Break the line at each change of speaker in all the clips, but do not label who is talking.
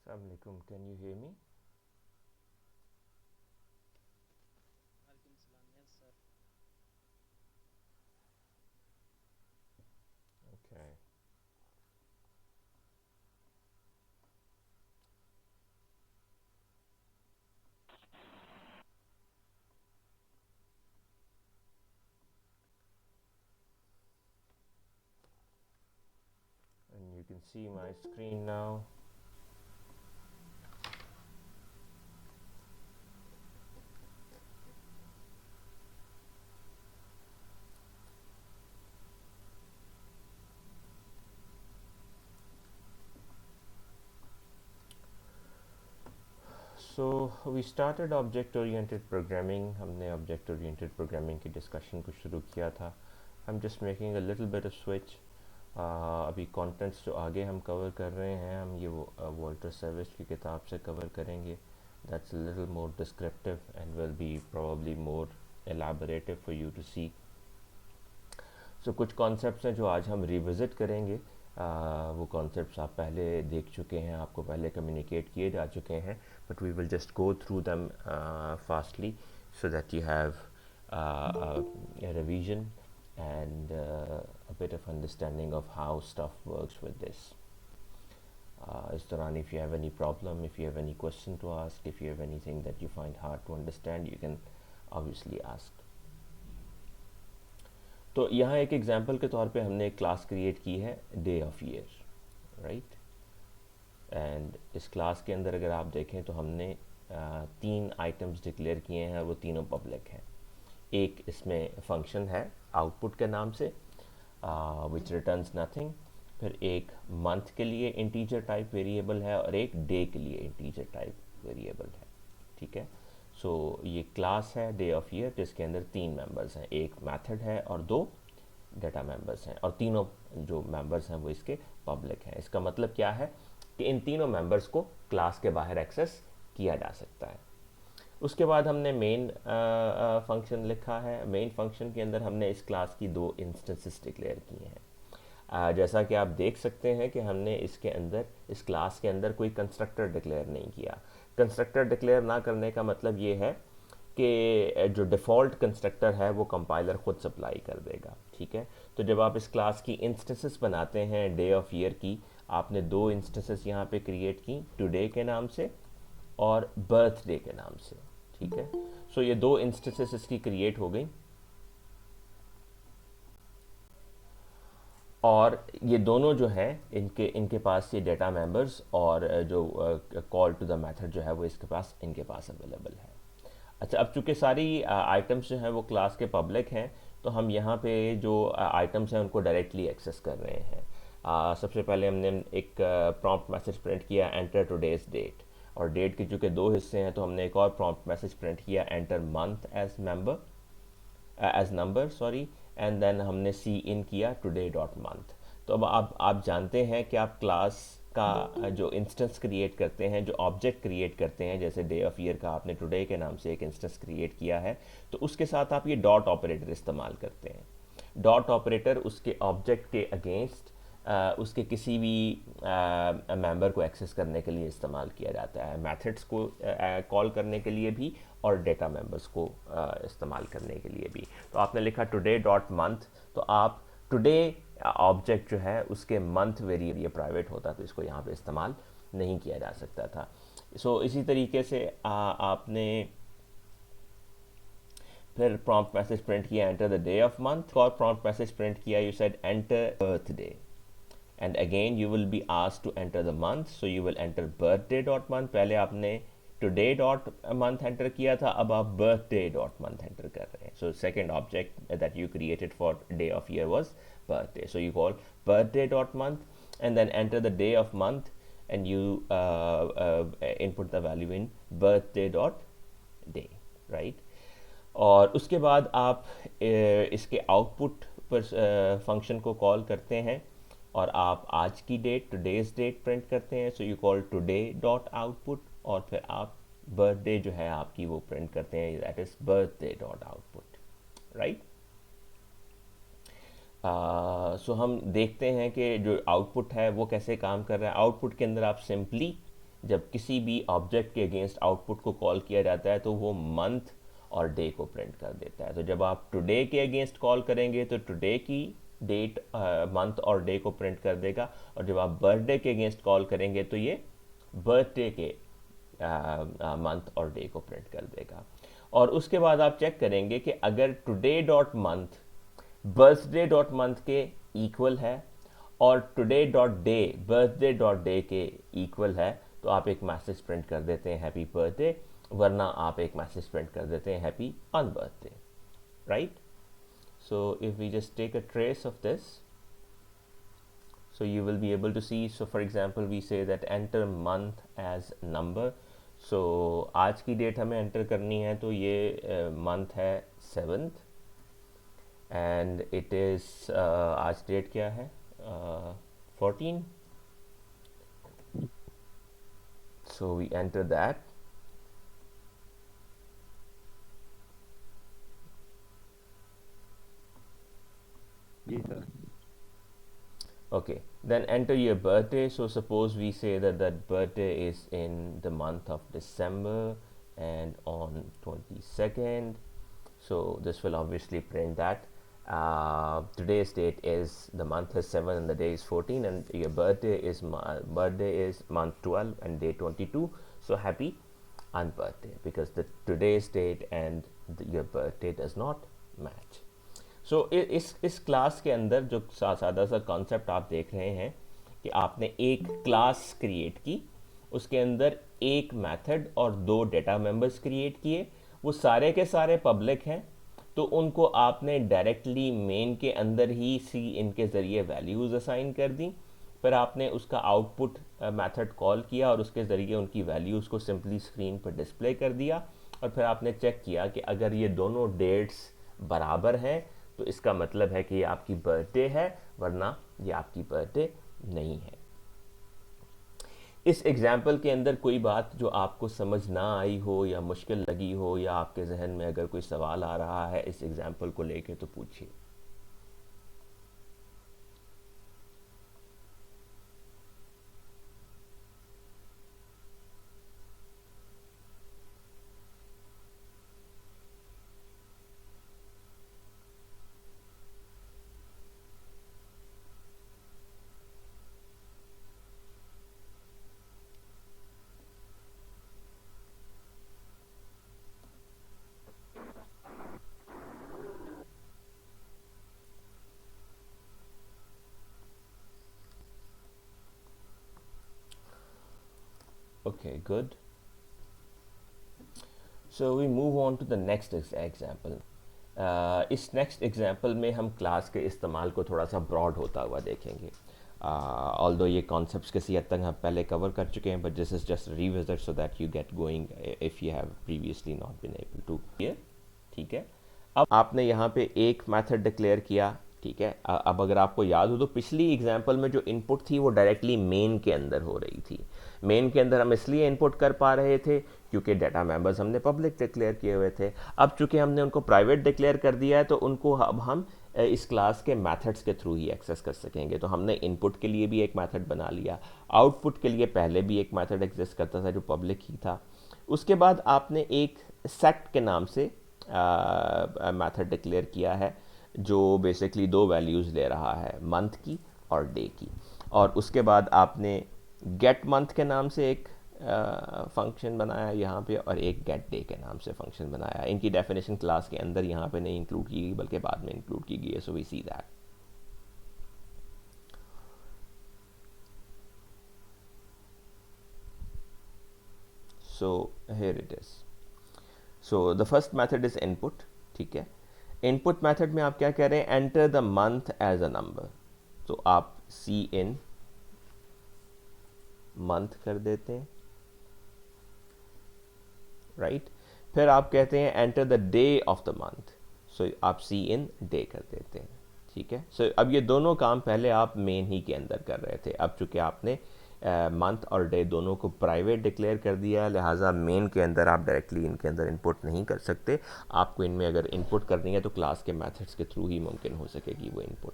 Assalamu alaikum. Can you hear me?
Walaikum salam. Yes, sir.
Okay. And you can see my screen now. So we started object oriented programming. हमने object oriented programming की discussion को शुरू किया था. I'm just making a little bit of switch. अभी contents जो आगे हम cover कर रहे हैं हम ये Walter Savage की किताब से cover करेंगे. That's a little more descriptive and will be probably more elaborative for you to see. So कुछ कॉन्सेप्ट्स हैं जो आज हम रिविज़िट करेंगे. वो कॉन्सेप्ट्स आप पहले देख चुके हैं, आपको पहले कम्युनिकेट किए जा चुके हैं, but we will just go through them fastly so that you have revision and a bit of understanding of how stuff works with this. Is Taran, if you have any problem, if you have any question to ask, if you have anything that you find hard to understand, you can obviously ask. तो यहाँ एक example के तौर पे हमने एक class create की है day of year, right. And इस क्लास के अंदर अगर आप देखें तो हमने तीन आइटम्स डिक्लेयर किए हैं, वो तीनों पब्लिक हैं. एक इसमें फंक्शन है आउटपुट के नाम से विच रिटर्न्स नथिंग. फिर एक मंथ के लिए इंटीजर टाइप वेरिएबल है और एक डे के लिए इंटीजर टाइप वेरिएबल है. ठीक है. सो ये क्लास है डे ऑफ ईयर जिसके अंदर तीन मेंबर्स हैं, एक मेथड है और दो डाटा मेंबर्स हैं, और तीनों जो मेंबर्स हैं वो इसके पब्लिक हैं. इसका मतलब क्या है कि इन तीनों मेंबर्स को क्लास के बाहर एक्सेस किया जा सकता है. उसके बाद हमने मेन फंक्शन लिखा है. मेन फंक्शन के अंदर हमने इस क्लास की दो इंस्टेंसेस डिक्लेयर किए हैं. जैसा कि आप देख सकते हैं कि हमने इसके अंदर इस क्लास के अंदर कोई कंस्ट्रक्टर डिक्लेयर नहीं किया. कंस्ट्रक्टर डिक्लेयर ना करने का मतलब ये है कि जो डिफ़ॉल्ट कंस्ट्रक्टर है वो कंपाइलर ख़ुद सप्लाई कर देगा. ठीक है. तो जब आप इस क्लास की इंस्टेंसेस बनाते हैं डे ऑफ ईयर की, आपने दो इंस्टेंसेस यहाँ पे क्रिएट की, टुडे के नाम से और बर्थडे के नाम से. ठीक है. सो ये दो इंस्टेंसेस इसकी क्रिएट हो गई, और ये दोनों जो हैं इनके इनके पास ये डेटा मेंबर्स और जो कॉल टू द मेथड जो है वो इसके पास इनके पास अवेलेबल है. अच्छा, अब चूंकि सारी आइटम्स जो हैं वो क्लास के पब्लिक हैं, तो हम यहाँ पे जो आइटम्स हैं उनको डायरेक्टली एक्सेस कर रहे हैं. सबसे पहले हमने एक प्रॉम्प्ट मैसेज प्रिंट किया एंटर टुडेज डेट, और डेट के चूँकि दो हिस्से हैं तो हमने एक और प्रॉम्प्ट मैसेज प्रिंट किया enter month as number sorry, and then हमने सी इन किया टुडे डॉट मंथ. तो अब आप जानते हैं कि आप क्लास का जो इंस्टेंस क्रिएट करते हैं, जो ऑब्जेक्ट क्रिएट करते हैं, जैसे डे ऑफ ईयर का आपने टुडे के नाम से एक इंस्टेंस क्रिएट किया है, तो उसके साथ आप ये डॉट ऑपरेटर इस्तेमाल करते हैं. डॉट ऑपरेटर उसके ऑब्जेक्ट के अगेंस्ट उसके किसी भी मेंबर को एक्सेस करने के लिए इस्तेमाल किया जाता है, मेथड्स को कॉल करने के लिए भी और डेटा मेंबर्स को इस्तेमाल करने के लिए भी. तो आपने लिखा टुडे डॉट मंथ, तो आप टुडे ऑब्जेक्ट जो है उसके मंथ वेरिएबल, ये प्राइवेट होता तो इसको यहाँ पे इस्तेमाल नहीं किया जा सकता था. सो इसी तरीके से आपने फिर प्रॉम्प्ट मैसेज प्रिंट किया enter the day of month, और प्रॉम्प्ट मैसेज प्रिंट किया you said enter birthday, and again you will be asked to enter the month, so you will enter birthday dot month. पहले आपने today dot month enter किया था, अब आप birthday dot month enter कर रहे हैं. So second object that you created for day of year was birthday, so you call birthday dot month and then enter the day of month and you input the value in birthday dot day, right. और उसके बाद आप इसके output पर function को call करते हैं और आप आज की डेट टुडेज डेट प्रिंट करते हैं. So you call today dot output, और फिर आप बर्थडे जो है आपकी वो प्रिंट करते हैं, that is birthday dot output, right. So हम देखते हैं कि जो आउटपुट है वो कैसे काम कर रहा है. आउटपुट के अंदर आप सिंपली जब किसी भी ऑब्जेक्ट के अगेंस्ट आउटपुट को कॉल किया जाता है तो वो मंथ और डे को प्रिंट कर देता है। तो जब आप टुडे के अगेंस्ट कॉल करेंगे तो टुडे की डेट, मंथ और डे को प्रिंट कर देगा, और जब आप बर्थडे के अगेंस्ट कॉल करेंगे तो ये बर्थडे के मंथ और डे को प्रिंट कर देगा। और उसके बाद आप चेक करेंगे कि अगर today dot month birthday dot month के इक्वल है और today dot day birthday dot day के इक्वल है तो आप एक मैसेज प्रिंट कर देते हैं हैप्पी बर्थडे, वरना आप एक मैसेज प्रिंट कर देते हैं happy on birthday, right? So if we just take a trace of this, so you will be able to see, so for example we say that enter month as number, so आज की date हमें enter करनी है तो ये month है 7th and it is आज date क्या है 14, so we enter that. Okay, then enter your birthday. So suppose we say that that birthday is in the month of December and on 22nd, so this will obviously print that today's date is, the month is 7 and the day is 14, and your birthday is month 12 and day 22, so happy on birthday, because the today's date and your birthday does not match. सो इस class के अंदर जो सादा सा concept आप देख रहे हैं कि आपने एक क्लास क्रिएट की, उसके अंदर एक मेथड और 2 डेटा मेंबर्स क्रिएट किए, वो सारे के सारे पब्लिक हैं, तो उनको आपने डायरेक्टली मेन के अंदर ही सी इनके ज़रिए वैल्यूज़ असाइन कर दी, फिर आपने उसका आउटपुट मेथड कॉल किया और उसके ज़रिए उनकी वैल्यूज़ को सिंपली स्क्रीन पर डिस्प्ले कर दिया, और फिर आपने चेक किया कि अगर ये दोनों डेट्स बराबर हैं तो इसका मतलब है कि ये आपकी बर्थडे है, वरना ये आपकी बर्थडे नहीं है। इस एग्जाम्पल के अंदर कोई बात जो आपको समझ ना आई हो या मुश्किल लगी हो, या आपके जहन में अगर कोई सवाल आ रहा है इस एग्जाम्पल को लेके, तो पूछिए। Okay, good. So we move on to the next example. इस नेक्स्ट एग्जाम्पल में हम क्लास के इस्तेमाल को थोड़ा सा ब्रॉड होता हुआ देखेंगे। ऑल्दो ये कॉन्सेप्ट्स किसी हद तक हम पहले कवर कर चुके हैं, but this is just revisit so that you get going if you have previously not been able to. ठीक है, अब आपने यहाँ पे एक मेथड डिक्लेयर किया, ठीक है। अब अगर आपको याद हो तो पिछली एग्जाम्पल में जो इनपुट थी वो डायरेक्टली मेन के अंदर हो रही थी। मेन के अंदर हम इसलिए इनपुट कर पा रहे थे क्योंकि डाटा मेंबर्स हमने पब्लिक डिक्लेयर किए हुए थे। अब चूंकि हमने उनको प्राइवेट डिक्लेयर कर दिया है तो उनको अब हम इस क्लास के मेथड्स के थ्रू ही एक्सेस कर सकेंगे। तो हमने इनपुट के लिए भी एक मेथड बना लिया, आउटपुट के लिए पहले भी एक मेथड एग्जिस्ट करता था जो पब्लिक ही था। उसके बाद आपने एक सेट के नाम से मेथड डिक्लेयर किया है जो बेसिकली 2 वैल्यूज़ ले रहा है, मंथ की और डे की। और उसके बाद आपने गेट मंथ के नाम से एक फंक्शन बनाया यहाँ पे, और एक गेट डे के नाम से फंक्शन बनाया। इनकी डेफिनेशन क्लास के अंदर यहाँ पे नहीं इंक्लूड की गई बल्कि बाद में इंक्लूड की गई है। So we see that. So here it is. So the first method is input, ठीक है। इनपुट मेथड में आप क्या कह रहे हैं, enter the month as a number. तो आप सी इन मंथ कर देते हैं, राइट। फिर आप कहते हैं enter the day of the month, so आप सी इन डे कर देते हैं, ठीक है। सो अब ये दोनों काम पहले आप मेन ही के अंदर कर रहे थे। अब चूंकि आपने मंथ और डे दोनों को प्राइवेट डिक्लेयर कर दिया, लिहाजा मेन के अंदर आप डायरेक्टली इनके अंदर इनपुट नहीं कर सकते। आपको इनमें अगर इनपुट करनी है तो क्लास के मेथड्स के थ्रू ही मुमकिन हो सकेगी वो इनपुट।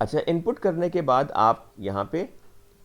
अच्छा, इनपुट करने के बाद आप यहाँ पे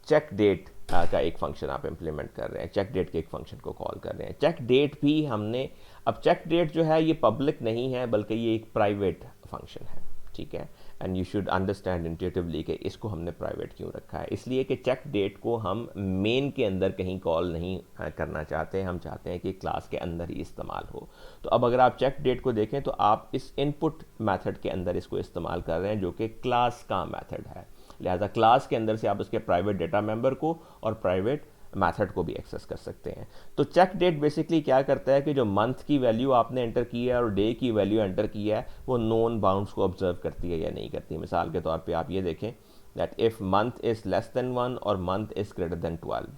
चेक डेट का एक फंक्शन आप इम्प्लीमेंट कर रहे हैं, चेक डेट के एक फंक्शन को कॉल कर रहे हैं। चेक डेट भी हमने, अब चेक डेट जो है ये पब्लिक नहीं है बल्कि ये एक प्राइवेट फंक्शन है, ठीक है। And you should understand intuitively कि इसको हमने प्राइवेट क्यों रखा है। इसलिए कि चेक डेट को हम मेन के अंदर कहीं कॉल नहीं करना चाहते, हम चाहते हैं कि क्लास के अंदर ही इस्तेमाल हो। तो अब अगर आप चेक डेट को देखें तो आप इस इनपुट मेथड के अंदर इसको इस्तेमाल कर रहे हैं जो कि क्लास का मेथड है। लिहाजा क्लास के अंदर से आप उसके प्राइवेट डेटा मेंबर को और प्राइवेट मेथड को भी एक्सेस कर सकते हैं। तो चेक डेट बेसिकली क्या करता है कि जो मंथ की वैल्यू आपने एंटर की है और डे की वैल्यू एंटर की है वो नोन बाउंड्स को ऑब्जर्व करती है या नहीं करती। मिसाल के तौर पे आप ये देखें that if month is less than 1 और मंथ इज़ ग्रेटर देन 12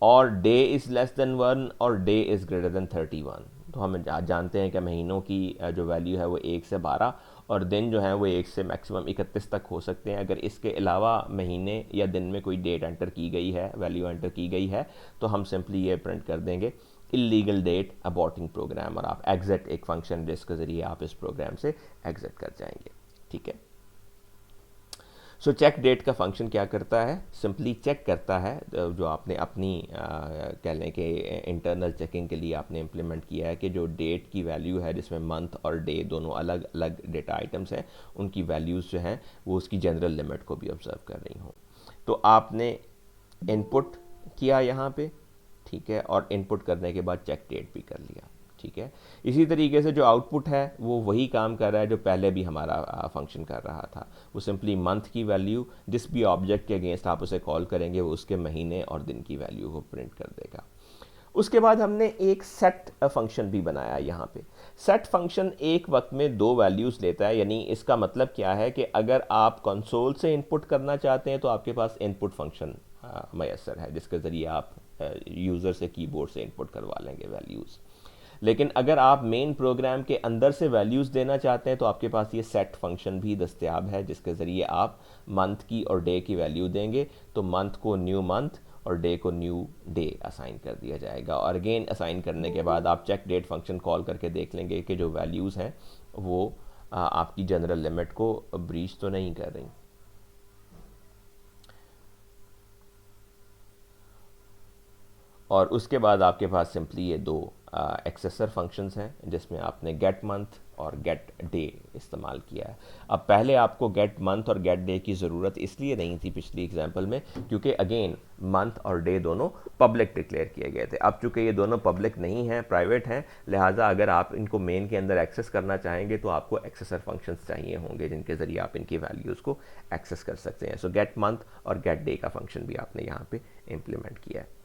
और डे इज़ लेस देन 1 और डे इज़ ग्रेटर देन 31, तो हम जानते हैं कि महीनों की जो वैल्यू है वो 1 से 12 और दिन जो है वो 1 से मैक्सिमम 31 तक हो सकते हैं। अगर इसके अलावा महीने या दिन में कोई डेट एंटर की गई है, वैल्यू एंटर की गई है, तो हम सिंपली ये प्रिंट कर देंगे इलीगल डेट अबॉर्टिंग प्रोग्राम, और आप एग्जिट एक फंक्शन जिसके ज़रिए आप इस प्रोग्राम से एग्जिट कर जाएंगे, ठीक है। सो चेक डेट का फंक्शन क्या करता है, सिंपली चेक करता है जो आपने अपनी कह लें कि इंटरनल चेकिंग के लिए आपने इम्प्लीमेंट किया है कि जो डेट की वैल्यू है जिसमें मंथ और डे दोनों अलग अलग डेटा आइटम्स हैं, उनकी वैल्यूज़ जो हैं वो उसकी जनरल लिमिट को भी ऑब्जर्व कर रही हों। तो आपने इनपुट किया यहाँ पे, ठीक है, और इनपुट करने के बाद चेक डेट भी कर लिया, ठीक है। इसी तरीके से जो आउटपुट है वो वही काम कर रहा है जो पहले भी हमारा फंक्शन कर रहा था। वो सिंपली मंथ की वैल्यू जिस भी ऑब्जेक्ट के अगेंस्ट आप उसे कॉल करेंगे वो उसके महीने और दिन की वैल्यू को प्रिंट कर देगा। उसके बाद हमने एक सेट फंक्शन भी बनाया यहाँ पे। सेट फंक्शन एक वक्त में दो वैल्यूज़ लेता है, यानी इसका मतलब क्या है कि अगर आप कंसोल से इनपुट करना चाहते हैं तो आपके पास इनपुट फंक्शन मैसर है जिसके ज़रिए आप यूज़र से कीबोर्ड से इनपुट करवा लेंगे वैल्यूज़। लेकिन अगर आप मेन प्रोग्राम के अंदर से वैल्यूज़ देना चाहते हैं तो आपके पास ये सेट फंक्शन भी दस्तयाब है जिसके ज़रिए आप मंथ की और डे की वैल्यू देंगे तो मंथ को न्यू मंथ और डे को न्यू डे असाइन कर दिया जाएगा। और अगेन असाइन करने के बाद आप चेक डेट फंक्शन कॉल करके देख लेंगे कि जो वैल्यूज़ हैं वो आपकी जनरल लिमिट को ब्रीच तो नहीं कर रही। और उसके बाद आपके पास सिंपली ये दो एक्सेसर फंक्शंस हैं जिसमें आपने गेट मंथ और गेट डे इस्तेमाल किया है। अब पहले आपको गेट मंथ और गेट डे की ज़रूरत इसलिए नहीं थी पिछली एग्जांपल में क्योंकि अगेन मंथ और डे दोनों पब्लिक डिक्लेयर किए गए थे। अब चूंकि ये दोनों पब्लिक नहीं हैं, प्राइवेट हैं, लिहाजा अगर आप इनको मेन के अंदर एक्सेस करना चाहेंगे तो आपको एक्सेसर फंक्शंस चाहिए होंगे जिनके ज़रिए आप इनकी वैल्यूज़ को एक्सेस कर सकते हैं। सो गेट मंथ और गेट डे का फंक्शन भी आपने यहाँ पर इम्प्लीमेंट किया है।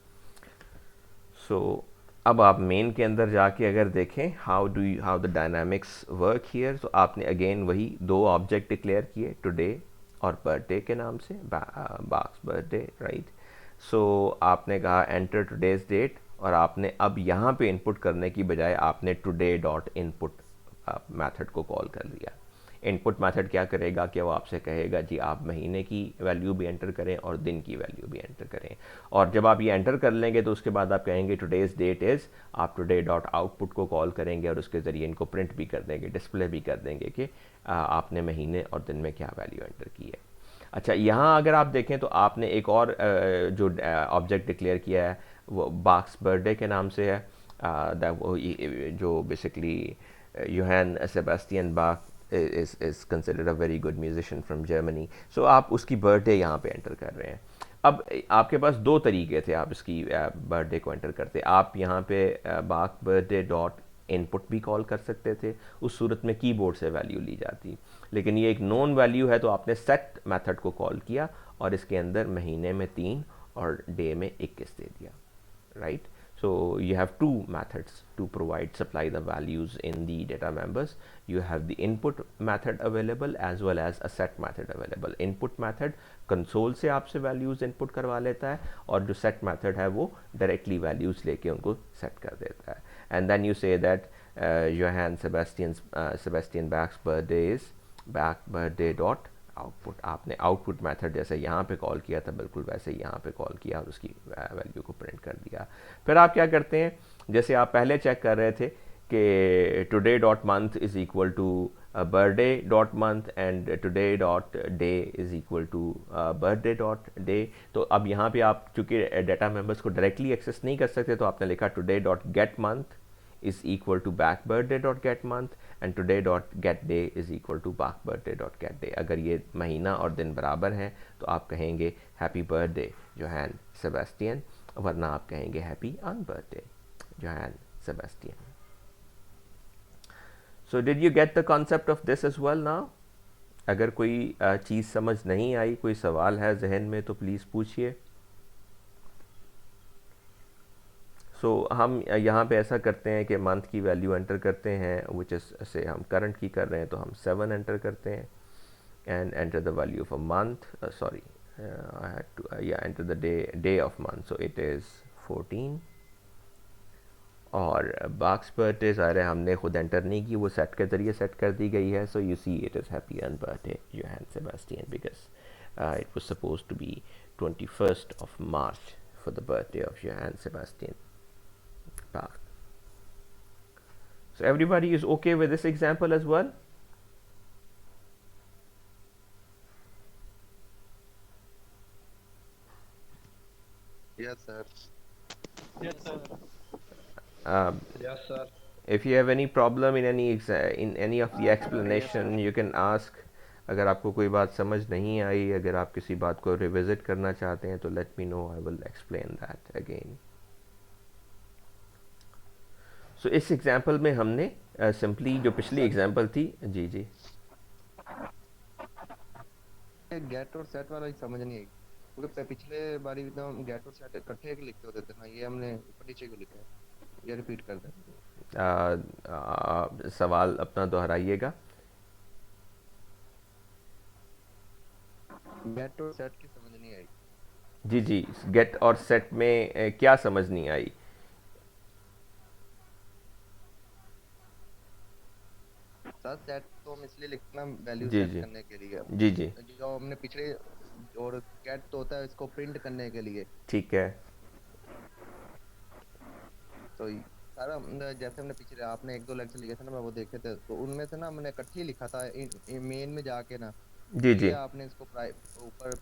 सो अब आप मेन के अंदर जाके अगर देखें how the dynamics work here, तो आपने अगेन वही दो ऑब्जेक्ट डिक्लेयर किए टुडे और बर्थडे के नाम से, बाक्स बर्थडे, राइट। सो आपने कहा एंटर टुडेज डेट और आपने अब यहाँ पे इनपुट करने की बजाय आपने टुडे डॉट इनपुट मैथड को कॉल कर लिया। इनपुट मेथड क्या करेगा कि वो आपसे कहेगा जी आप महीने की वैल्यू भी एंटर करें और दिन की वैल्यू भी एंटर करें। और जब आप ये एंटर कर लेंगे तो उसके बाद आप कहेंगे टुडेज़ डेट इज़, आप टुडे डॉट आउटपुट को कॉल करेंगे और उसके ज़रिए इनको प्रिंट भी कर देंगे, डिस्प्ले भी कर देंगे कि आपने महीने और दिन में क्या वैल्यू एंटर की है। अच्छा, यहाँ अगर आप देखें तो आपने एक और जो ऑब्जेक्ट डिक्लेयर किया है वो बाक्स बर्थडे के नाम से है, जो बेसिकली योहान सेबेस्टियन बाक is considered a very good musician from Germany. So आप उसकी बर्थडे यहाँ पे एंटर कर रहे हैं। अब आपके पास दो तरीके थे आप इसकी बर्थडे को एंटर करते। आप यहाँ पे बाक बर्थडे डॉट इनपुट भी कॉल कर सकते थे, उस सूरत में कीबोर्ड से वैल्यू ली जाती, लेकिन ये एक नॉन वैल्यू है तो आपने सेट मेथड को कॉल किया और इसके अंदर महीने में 3 और डे में 21 दे दिया, right. So you have two methods to supply the values in the data members. You have the input method available as well as a set method available. Input method console से आपसे values input करवा लेता है और जो set method है वो directly values लेके उनको set कर देता है। And then you say that Johann Sebastian Bach's birthday is Bach birthday dot output. आपने आउटपुट मेथड जैसे यहाँ पे कॉल किया था बिल्कुल वैसे ही यहाँ पे कॉल किया और उसकी वैल्यू को प्रिंट कर दिया। फिर आप क्या करते हैं, जैसे आप पहले चेक कर रहे थे कि today dot month is equal to birthday dot month and today dot day is equal to birthday dot day. तो अब यहाँ पे आप चूँकि डेटा मेंबर्स को डायरेक्टली एक्सेस नहीं कर सकते, तो आपने लिखा today dot get month is equal to back birthday dot get month and today dot get day is equal to back birthday dot get day. अगर ये महीना और दिन बराबर हैं तो आप कहेंगे हैप्पी बर्थडे जोहान सेबेस्टियन, वरना आप कहेंगे happy on birthday Johann Sebastian. So did you get the concept of this as well now? अगर कोई चीज़ समझ नहीं आई, कोई सवाल है जहन में, तो प्लीज़ पूछिए. हम यहाँ पे ऐसा करते हैं कि मंथ की वैल्यू एंटर करते हैं, विच इज़ से हम करंट की कर रहे हैं तो हम 7 एंटर करते हैं and enter the value of a month. Sorry, I had to enter the day of month, so it is 14. और बाक्स बर्थडे ज़ाहिर है हमने खुद एंटर नहीं की, वो सेट के ज़रिए सेट कर दी गई है. So you see it is happy on birthday Johann Sebastian because it was suppose to be 21st of March for the birthday of Johann Sebastian Bach. So everybody is okay with this example as well?
Yes, sir.
Yes, sir.
Yes, sir.
If you have any problem in any of the explanation, you can ask. अगर आपको कोई बात समझ नहीं आई, अगर आप किसी बात को रिविजिट करना चाहते हैं तो let me know, I will explain that again. So इस एग्जांपल में हमने सिंपली जो पिछली एग्जांपल थी, जी जी,
गेट और सेट वाला ही समझ नहीं आई, क्योंकि पिछले बारी तो हम गेट और सेट इकट्ठे लिखते होते थे ना, ये हमने ऊपर नीचे को लिखा है. ये रिपीट कर दें.
सवाल अपना दोहराइएगा.
गेट और सेट की समझ नहीं आई.
जी जी, गेट और सेट में क्या समझ नहीं आई?
सर सेट तो हम इसलिए लिखना वैल्यू
जी
सेट
जी
करने के लिए,
जी जी,
जो हमने पिछले, और गेट तो होता है इसको प्रिंट करने के लिए.
ठीक है.
तो सर जैसे हमने पिछले आपने 1-2 लेक्चर लिखे थे ना, मैं वो देखे थे, तो उनमें से ना हमने इकट्ठे ही लिखा था मेन में जाके ना.
जी जी,
ये आपने इसको ऊपर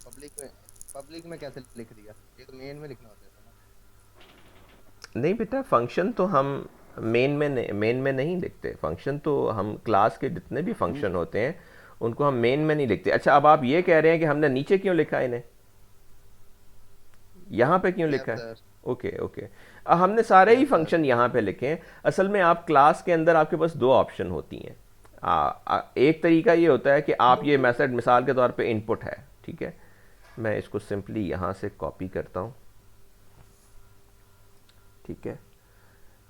पब्लिक में कैसे लिख दिया? ये तो मेन में लिखना होता था ना.
नहीं बेटा, फंक्शन तो हम मेन में नहीं लिखते. फंक्शन तो हम क्लास के जितने भी फंक्शन होते हैं उनको हम मेन में नहीं लिखते. अच्छा, अब आप ये कह रहे हैं कि हमने नीचे क्यों लिखा है इन्हें, यहाँ पे क्यों लिखा है? ओके ओके, हमने सारे ही फंक्शन यहाँ पे लिखे हैं. असल में आप क्लास के अंदर आपके पास दो ऑप्शन होती हैं. एक तरीका ये होता है कि आप ये मेथड मिसाल के तौर पे इनपुट है, ठीक है, मैं इसको सिंपली यहाँ से कॉपी करता हूँ, ठीक है,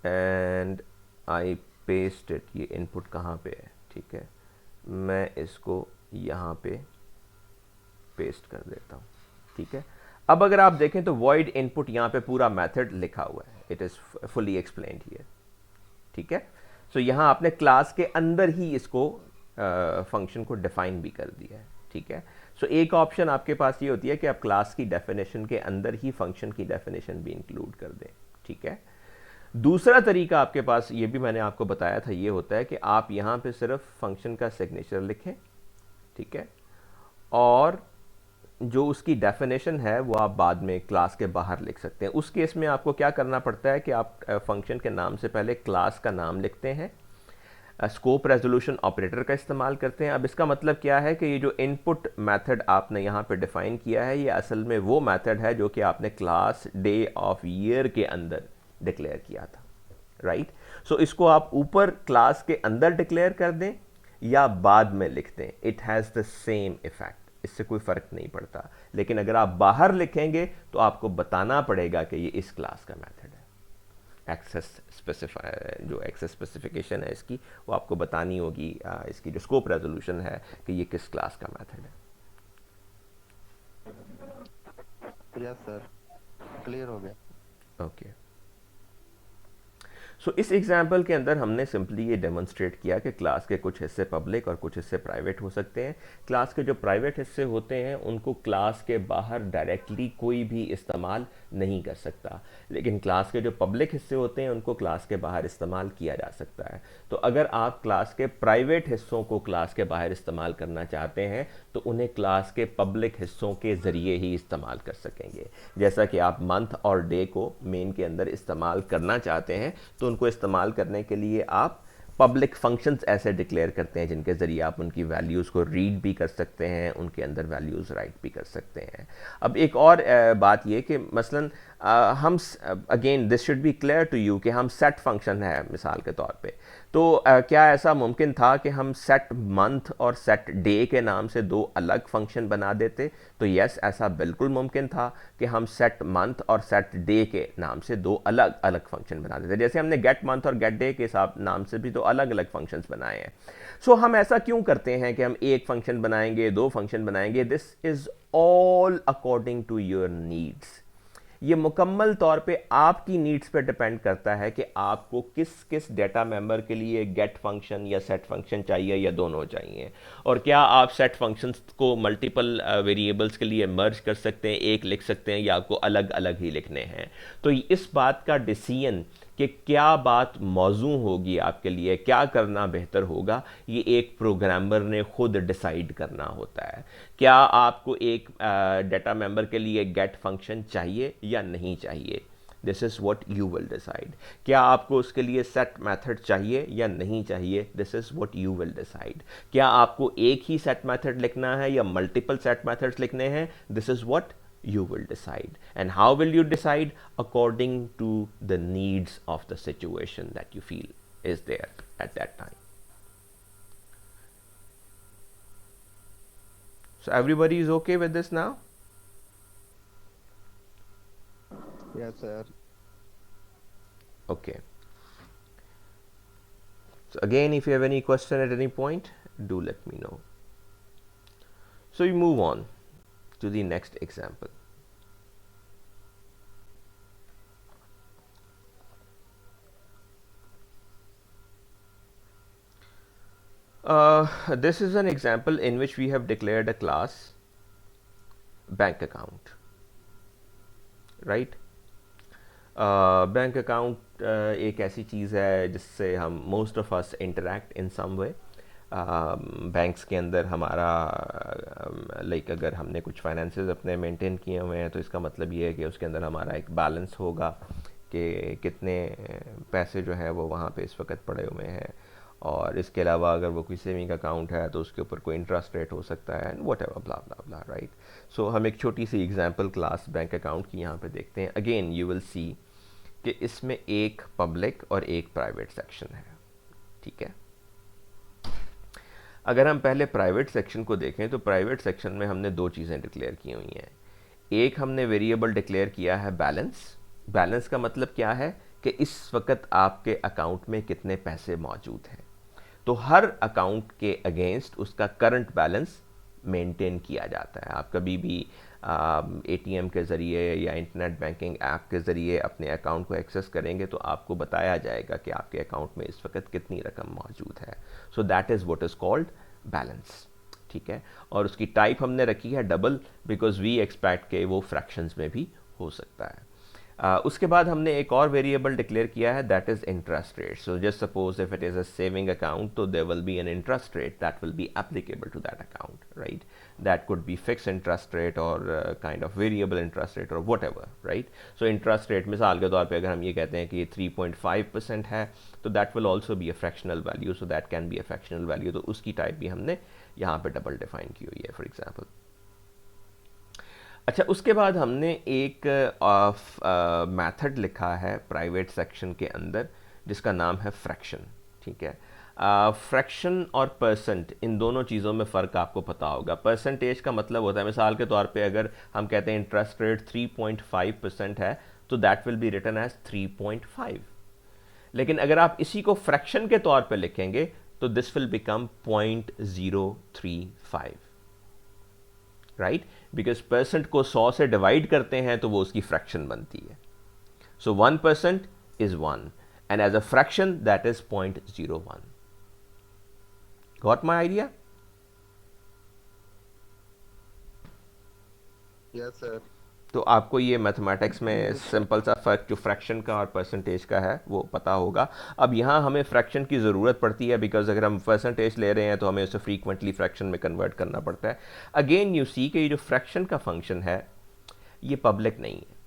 एंड आई पेस्ट इट. ये इनपुट कहाँ पे है, ठीक है, मैं इसको यहाँ पे पेस्ट कर देता हूँ, ठीक है. अब अगर आप देखें तो void इनपुट यहाँ पे पूरा मेथड लिखा हुआ है, it is fully explained here, ठीक है. सो यहाँ आपने क्लास के अंदर ही इसको फंक्शन को डिफाइन भी कर दिया है, ठीक है. सो एक ऑप्शन आपके पास ये होती है कि आप क्लास की डेफिनेशन के अंदर ही फंक्शन की डेफिनेशन भी इंक्लूड कर दें, ठीक है. दूसरा तरीका आपके पास, ये भी मैंने आपको बताया था, ये होता है कि आप यहाँ पे सिर्फ फंक्शन का सिग्नेचर लिखें, ठीक है, और जो उसकी डेफिनेशन है वो आप बाद में क्लास के बाहर लिख सकते हैं. उस केस में आपको क्या करना पड़ता है कि आप फंक्शन के नाम से पहले क्लास का नाम लिखते हैं, स्कोप रेजोल्यूशन ऑपरेटर का इस्तेमाल करते हैं. अब इसका मतलब क्या है कि ये जो इनपुट मेथड आपने यहाँ पे डिफाइन किया है, ये असल में वो मेथड है जो कि आपने क्लास डे ऑफ ईयर के अंदर डिक्लेयर किया था, राइट. सो इसको आप ऊपर क्लास के अंदर डिक्लेयर कर दें या बाद में लिख दें, it has the same effect, इससे कोई फ़र्क नहीं पड़ता. लेकिन अगर आप बाहर लिखेंगे तो आपको बताना पड़ेगा कि ये इस क्लास का मेथड है. जो एक्सेस स्पेसिफिकेशन है इसकी, वो आपको बतानी होगी, इसकी जो स्कोप रेजोल्यूशन है कि ये किस क्लास का मेथड है.
यस सर, क्लियर हो गया.
ओके. सो इस एग्जाम्पल के अंदर हमने सिंपली ये डेमोन्स्ट्रेट किया कि क्लास के कुछ हिस्से पब्लिक और कुछ हिस्से प्राइवेट हो सकते हैं। क्लास के जो प्राइवेट हिस्से होते हैं उनको क्लास के बाहर डायरेक्टली कोई भी इस्तेमाल नहीं कर सकता, लेकिन क्लास के जो पब्लिक हिस्से होते हैं उनको क्लास के बाहर इस्तेमाल किया जा सकता है। तो अगर आप क्लास के प्राइवेट हिस्सों को क्लास के बाहर इस्तेमाल करना चाहते हैं तो उन्हें क्लास के पब्लिक हिस्सों के ज़रिए ही इस्तेमाल कर सकेंगे। जैसा कि आप मंथ और डे को मेन के अंदर इस्तेमाल करना चाहते हैं तो उनको इस्तेमाल करने के लिए आप पब्लिक फंक्शंस ऐसे डिक्लेयर करते हैं जिनके ज़रिए आप उनकी वैल्यूज़ को रीड भी कर सकते हैं, उनके अंदर वैल्यूज़ राइट भी कर सकते हैं। अब एक और बात ये कि मसलन हम again this should be clear to you कि हम सेट फंक्शन है मिसाल के तौर पे, तो क्या ऐसा मुमकिन था कि हम सेट मंथ और सेट डे के नाम से दो अलग फंक्शन बना देते? तो यस, ऐसा बिल्कुल मुमकिन था कि हम सेट मंथ और सेट डे के नाम से दो अलग अलग फंक्शन बना देते, जैसे हमने गेट मंथ और गेट डे के हिसाब नाम से भी दो अलग अलग फंक्शंस बनाए हैं। सो हम ऐसा क्यों करते हैं कि हम एक फंक्शन बनाएंगे, दो फंक्शन बनाएंगे? This is all according to your needs. ये मुकम्मल तौर पे आपकी नीड्स पे डिपेंड करता है कि आपको किस किस डेटा मेंबर के लिए गेट फंक्शन या सेट फंक्शन चाहिए या दोनों चाहिए, और क्या आप सेट फंक्शंस को मल्टीपल वेरिएबल्स के लिए मर्ज कर सकते हैं, एक लिख सकते हैं, या आपको अलग अलग ही लिखने हैं। तो इस बात का डिसीजन कि क्या बात मौजू होगी आपके लिए, क्या करना बेहतर होगा, ये एक प्रोग्रामर ने खुद डिसाइड करना होता है। क्या आपको एक डेटा मेंबर के लिए गेट फंक्शन चाहिए या नहीं चाहिए, this is what you will decide. क्या आपको उसके लिए सेट मेथड चाहिए या नहीं चाहिए, this is what you will decide. क्या आपको एक ही सेट मेथड लिखना है या मल्टीपल सेट मेथड्स लिखने हैं, this is what you will decide. And how will you decide? According to the needs of the situation that you feel is there at that time. So everybody is okay with this now?
Yes sir.
Okay. So again, if you have any question at any point, do let me know. So we move on to the next example. This is an example in which we have declared a class bank account, right? Bank account एक ऐसी चीज़ है जिससे हम most of us interact in some way. Banks के अंदर हमारा like अगर हमने कुछ फाइनेंसेस अपने मेंटेन किए हुए हैं तो इसका मतलब ये है कि उसके अंदर हमारा एक बैलेंस होगा कि कितने पैसे जो हैं वो वहाँ पे इस वक्त पड़े हुए हैं, और इसके अलावा अगर वो कोई सेविंग अकाउंट है तो उसके ऊपर कोई इंटरेस्ट रेट हो सकता है, and whatever blah blah blah, right. So हम एक छोटी सी एग्जांपल क्लास बैंक अकाउंट की यहाँ पे देखते हैं। अगेन यू विल सी कि इसमें एक पब्लिक और एक प्राइवेट सेक्शन है, ठीक है। अगर हम पहले प्राइवेट सेक्शन को देखें तो प्राइवेट सेक्शन में हमने दो चीज़ें डिक्लेयर की हुई हैं। एक हमने वेरिएबल डिक्लेयर किया है बैलेंस। बैलेंस का मतलब क्या है कि इस वक्त आपके अकाउंट में कितने पैसे मौजूद हैं, तो हर अकाउंट के अगेंस्ट उसका करंट बैलेंस मेंटेन किया जाता है। आप कभी भी एटीएम के ज़रिए या इंटरनेट बैंकिंग ऐप के ज़रिए अपने अकाउंट को एक्सेस करेंगे तो आपको बताया जाएगा कि आपके अकाउंट में इस वक्त कितनी रकम मौजूद है। So that is what is called balance, ठीक है। और उसकी टाइप हमने रखी है डबल, बिकॉज वी एक्सपेक्ट के वो फ्रैक्शंस में भी हो सकता है। उसके बाद हमने एक और वेरिएबल डिक्लेयर किया है, that is interest rate. So just suppose if it is a saving account तो there will be an interest rate that will be applicable to that account, right. That could be fix interest rate और kind of variable interest rate और whatever, right. So interest rate मिसाल के तौर पर अगर हम ये कहते हैं कि ये 3.5% है तो that will also be a fractional value, so that can be a fractional value. तो उसकी टाइप भी हमने यहाँ पर डबल डिफाइन की हुई है, फॉर एग्जाम्पल। अच्छा, उसके बाद हमने एक मेथड लिखा है प्राइवेट सेक्शन के अंदर जिसका नाम है फ्रैक्शन, ठीक है। फ्रैक्शन और परसेंट, इन दोनों चीज़ों में फ़र्क आपको पता होगा। परसेंटेज का मतलब होता है, मिसाल के तौर पे अगर हम कहते हैं इंटरेस्ट रेट 3.5% है तो that will be written as 3.5, लेकिन अगर आप इसी को फ्रैक्शन के तौर पे लिखेंगे तो this will become 0.035, right, because percent को 100 से डिवाइड करते हैं तो वो उसकी फ्रैक्शन बनती है। सो 1% is 1 and as a fraction that is 0.01. Got my idea?
Yes sir.
तो आपको ये मैथमेटिक्स में सिंपल सा फ़र्क जो फ्रैक्शन का और परसेंटेज का है वो पता होगा। अब यहाँ हमें फ्रैक्शन की ज़रूरत पड़ती है बिकॉज अगर हम परसेंटेज ले रहे हैं तो हमें उसे फ्रीक्वेंटली फ्रैक्शन में कन्वर्ट करना पड़ता है। अगेन यू सी कि ये जो फ्रैक्शन का फंक्शन है ये पब्लिक नहीं है।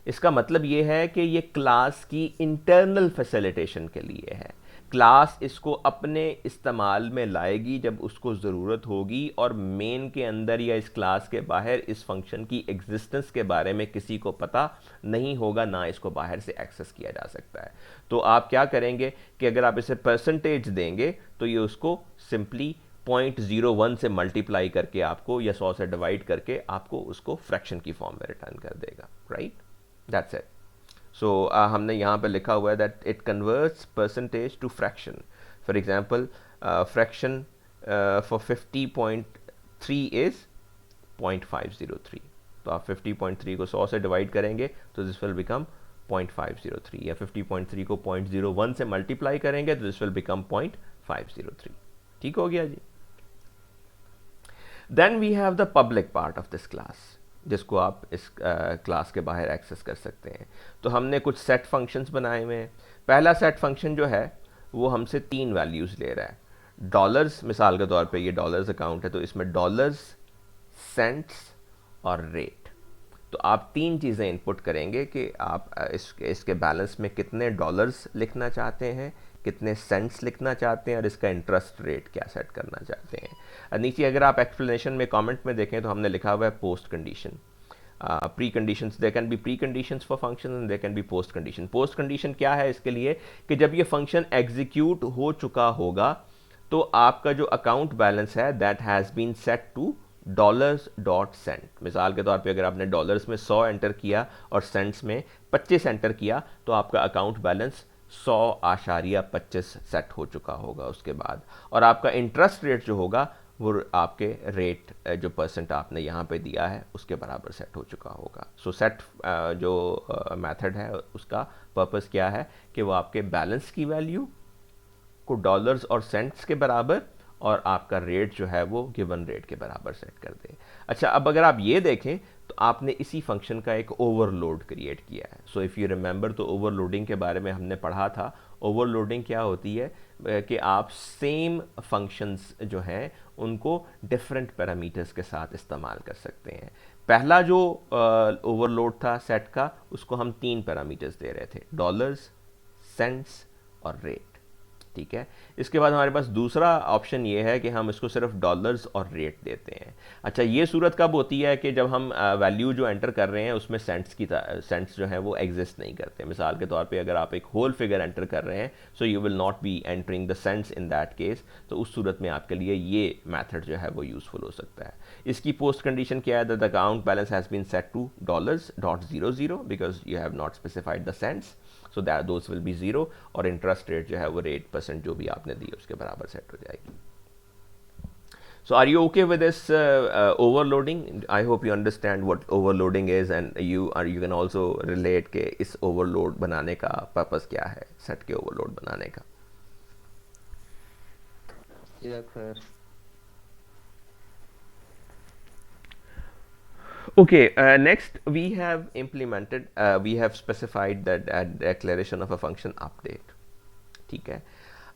इसका मतलब ये है कि ये क्लास की इंटरनल फैसिलिटेशन के लिए है। क्लास इसको अपने इस्तेमाल में लाएगी जब उसको ज़रूरत होगी, और मेन के अंदर या इस क्लास के बाहर इस फंक्शन की एग्जिस्टेंस के बारे में किसी को पता नहीं होगा, ना इसको बाहर से एक्सेस किया जा सकता है। तो आप क्या करेंगे कि अगर आप इसे परसेंटेज देंगे तो ये उसको सिंपली 0.01 से मल्टीप्लाई करके आपको या 100 से डिवाइड करके आपको उसको फ्रैक्शन की फॉर्म में रिटर्न कर देगा, राइट? That's it. सो हमने यहाँ पे लिखा हुआ है that it converts percentage to fraction. For example fraction for 50.3 is 0.503। तो आप 50.3 को 100 से डिवाइड करेंगे तो दिस विल बिकम 0.503, या 50.3 को 0.01 से मल्टीप्लाई करेंगे तो दिस विल बिकम 0.503। ठीक हो गया जी। Then we have the public part of this class, जिसको आप इस क्लास के बाहर एक्सेस कर सकते हैं। तो हमने कुछ सेट फंक्शंस बनाए हुए हैं। पहला सेट फंक्शन जो है वो हमसे 3 वैल्यूज़ ले रहा है। डॉलर्स, मिसाल के तौर पे ये डॉलर्स अकाउंट है तो इसमें डॉलर्स, सेंट्स और रेट। तो आप 3 चीज़ें इनपुट करेंगे कि आप इसके बैलेंस में कितने डॉलर्स लिखना चाहते हैं, कितने सेंट्स लिखना चाहते हैं और इसका इंटरेस्ट रेट क्या सेट करना चाहते हैं। नीचे अगर आप एक्सप्लेनेशन में कमेंट में देखें तो हमने लिखा हुआ है post condition, pre conditions. They can B pre conditions for function and they can B post condition. Post condition क्या है इसके लिए कि जब ये फंक्शन एग्जीक्यूट हो चुका होगा तो आपका जो अकाउंट बैलेंस है that has been set to dollars dot cent. मिसाल के तौर पे अगर आपने डॉलर्स में 100 एंटर किया और सेंट्स में 25 एंटर किया तो आपका अकाउंट बैलेंस 100.25 सेट हो चुका होगा उसके बाद, और आपका इंटरेस्ट रेट जो होगा वो आपके रेट जो परसेंट आपने यहाँ पे दिया है उसके बराबर सेट हो चुका होगा। सो सेट जो मेथड है उसका पर्पस क्या है कि वो आपके बैलेंस की वैल्यू को डॉलर्स और सेंट्स के बराबर और आपका रेट जो है वो गिवन रेट के बराबर सेट कर दे। अच्छा, अब अगर आप ये देखें तो आपने इसी फंक्शन का एक ओवरलोड क्रिएट किया है। सो इफ़ यू रिमेंबर तो ओवरलोडिंग के बारे में हमने पढ़ा था। ओवरलोडिंग क्या होती है कि आप सेम फंक्शंस जो हैं उनको डिफरेंट पैरामीटर्स के साथ इस्तेमाल कर सकते हैं। पहला जो ओवरलोड था सेट का उसको हम 3 पैरामीटर्स दे रहे थे, डॉलर्स, सेंट्स और रेट। ठीक है, इसके बाद हमारे पास दूसरा ऑप्शन ये है कि हम इसको सिर्फ डॉलर्स और रेट देते हैं। अच्छा, ये सूरत कब होती है कि जब हम वैल्यू जो एंटर कर रहे हैं उसमें सेंट्स जो है वो एग्जिस्ट नहीं करते। मिसाल के तौर पे अगर आप एक होल फिगर एंटर कर रहे हैं सो you will not be entering the saints in that case, तो उस सूरत में आपके लिए ये मेथड जो है वो यूज़फुल हो सकता है। इसकी पोस्ट कंडीशन क्या है, the account balance has been set to dollars dot 00 because you have not specified the cents, so that those will be 0, और इंटरेस्ट रेट जो है वो रेट परसेंट जो भी आपने दी उसके बराबर सेट हो जाएगी। So are you okay with this overloading? I hope you understand what overloading is and you can also relate के इस overload बनाने का purpose क्या है, set के overload बनाने का।
Yes sir.
Okay, next we have implemented, we have specified that declaration of a function update. ठीक है,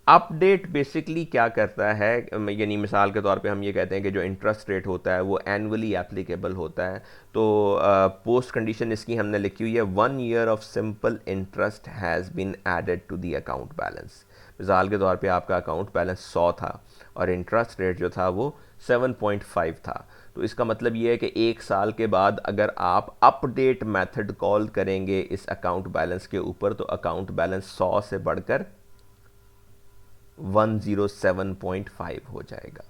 अपडेट बेसिकली क्या करता है, यानी मिसाल के तौर पे हम ये कहते हैं कि जो इंटरेस्ट रेट होता है वो एनुअली एप्लीकेबल होता है। तो पोस्ट कंडीशन इसकी हमने लिखी हुई है 1 year of simple interest has been added to the account balance. मिसाल के तौर पे आपका अकाउंट बैलेंस 100 था और इंटरेस्ट रेट जो था वो 7.5 था। तो इसका मतलब ये है कि 1 साल के बाद अगर आप अपडेट मेथड कॉल करेंगे इस अकाउंट बैलेंस के ऊपर तो अकाउंट बैलेंस 100 से बढ़कर 107.5 हो जाएगा।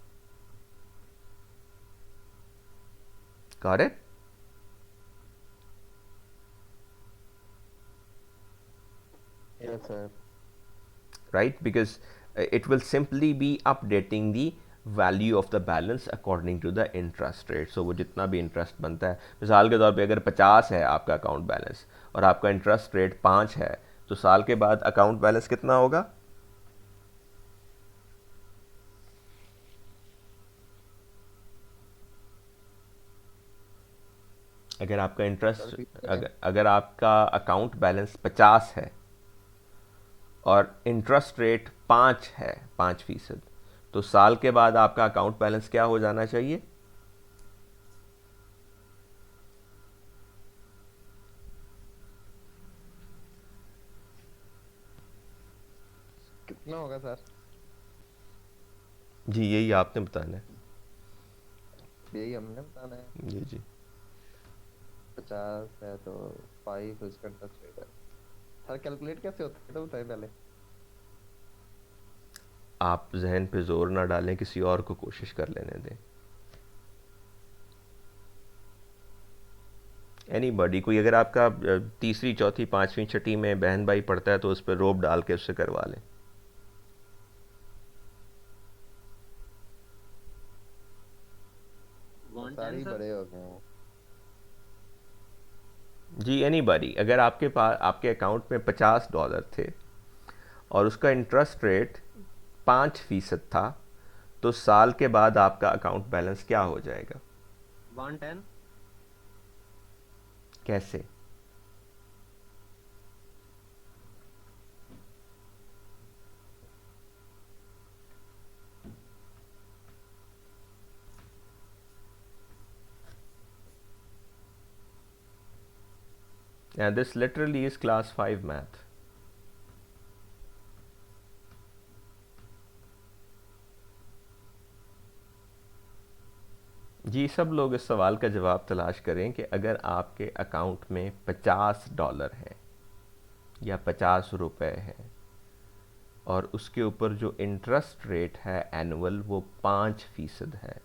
Got it?
Yes sir.
Right, because it will simply be updating the value of the balance according to the interest rate. So वो जितना भी इंटरेस्ट बनता है, मिसाल के तौर पे अगर 50 है आपका अकाउंट बैलेंस और आपका इंटरेस्ट रेट 5 है तो साल के बाद अकाउंट बैलेंस कितना होगा? अगर आपका
सर
इंटरेस्ट,
फिर से
अगर आपका अकाउंट बैलेंस 50 है और इंटरेस्ट रेट 5 है, 5%, तो साल के बाद आपका अकाउंट बैलेंस क्या हो जाना चाहिए?
कितना होगा सर?
जी यही आपने बताना है।
यही हमने बताना है।
जी जी।
50 है तो 5 उसका 10 रहेगा। सर कैलकुलेट कैसे होता है तो बताइए पहले।
आप जहन पे जोर ना डालें, किसी और को कोशिश कर लेने दें। एनी बॉडी, कोई अगर आपका तीसरी चौथी पांचवी छठी में बहन भाई पढ़ता है तो उस पर रोब डाल के उससे करवा लें।
110
सारे ही
सर।
बड़े हो गए हैं।
जी एनी बॉडी, अगर आपके पास आपके अकाउंट में $50 थे और उसका इंटरेस्ट रेट 5% था, तो साल के बाद आपका अकाउंट बैलेंस क्या हो जाएगा?
110।
कैसे? And this literally is class 5 math. जी सब लोग इस सवाल का जवाब तलाश करें कि अगर आपके अकाउंट में $50 हैं या ₹50 हैं और उसके ऊपर जो इंटरेस्ट रेट है एनुअल वो 5% है,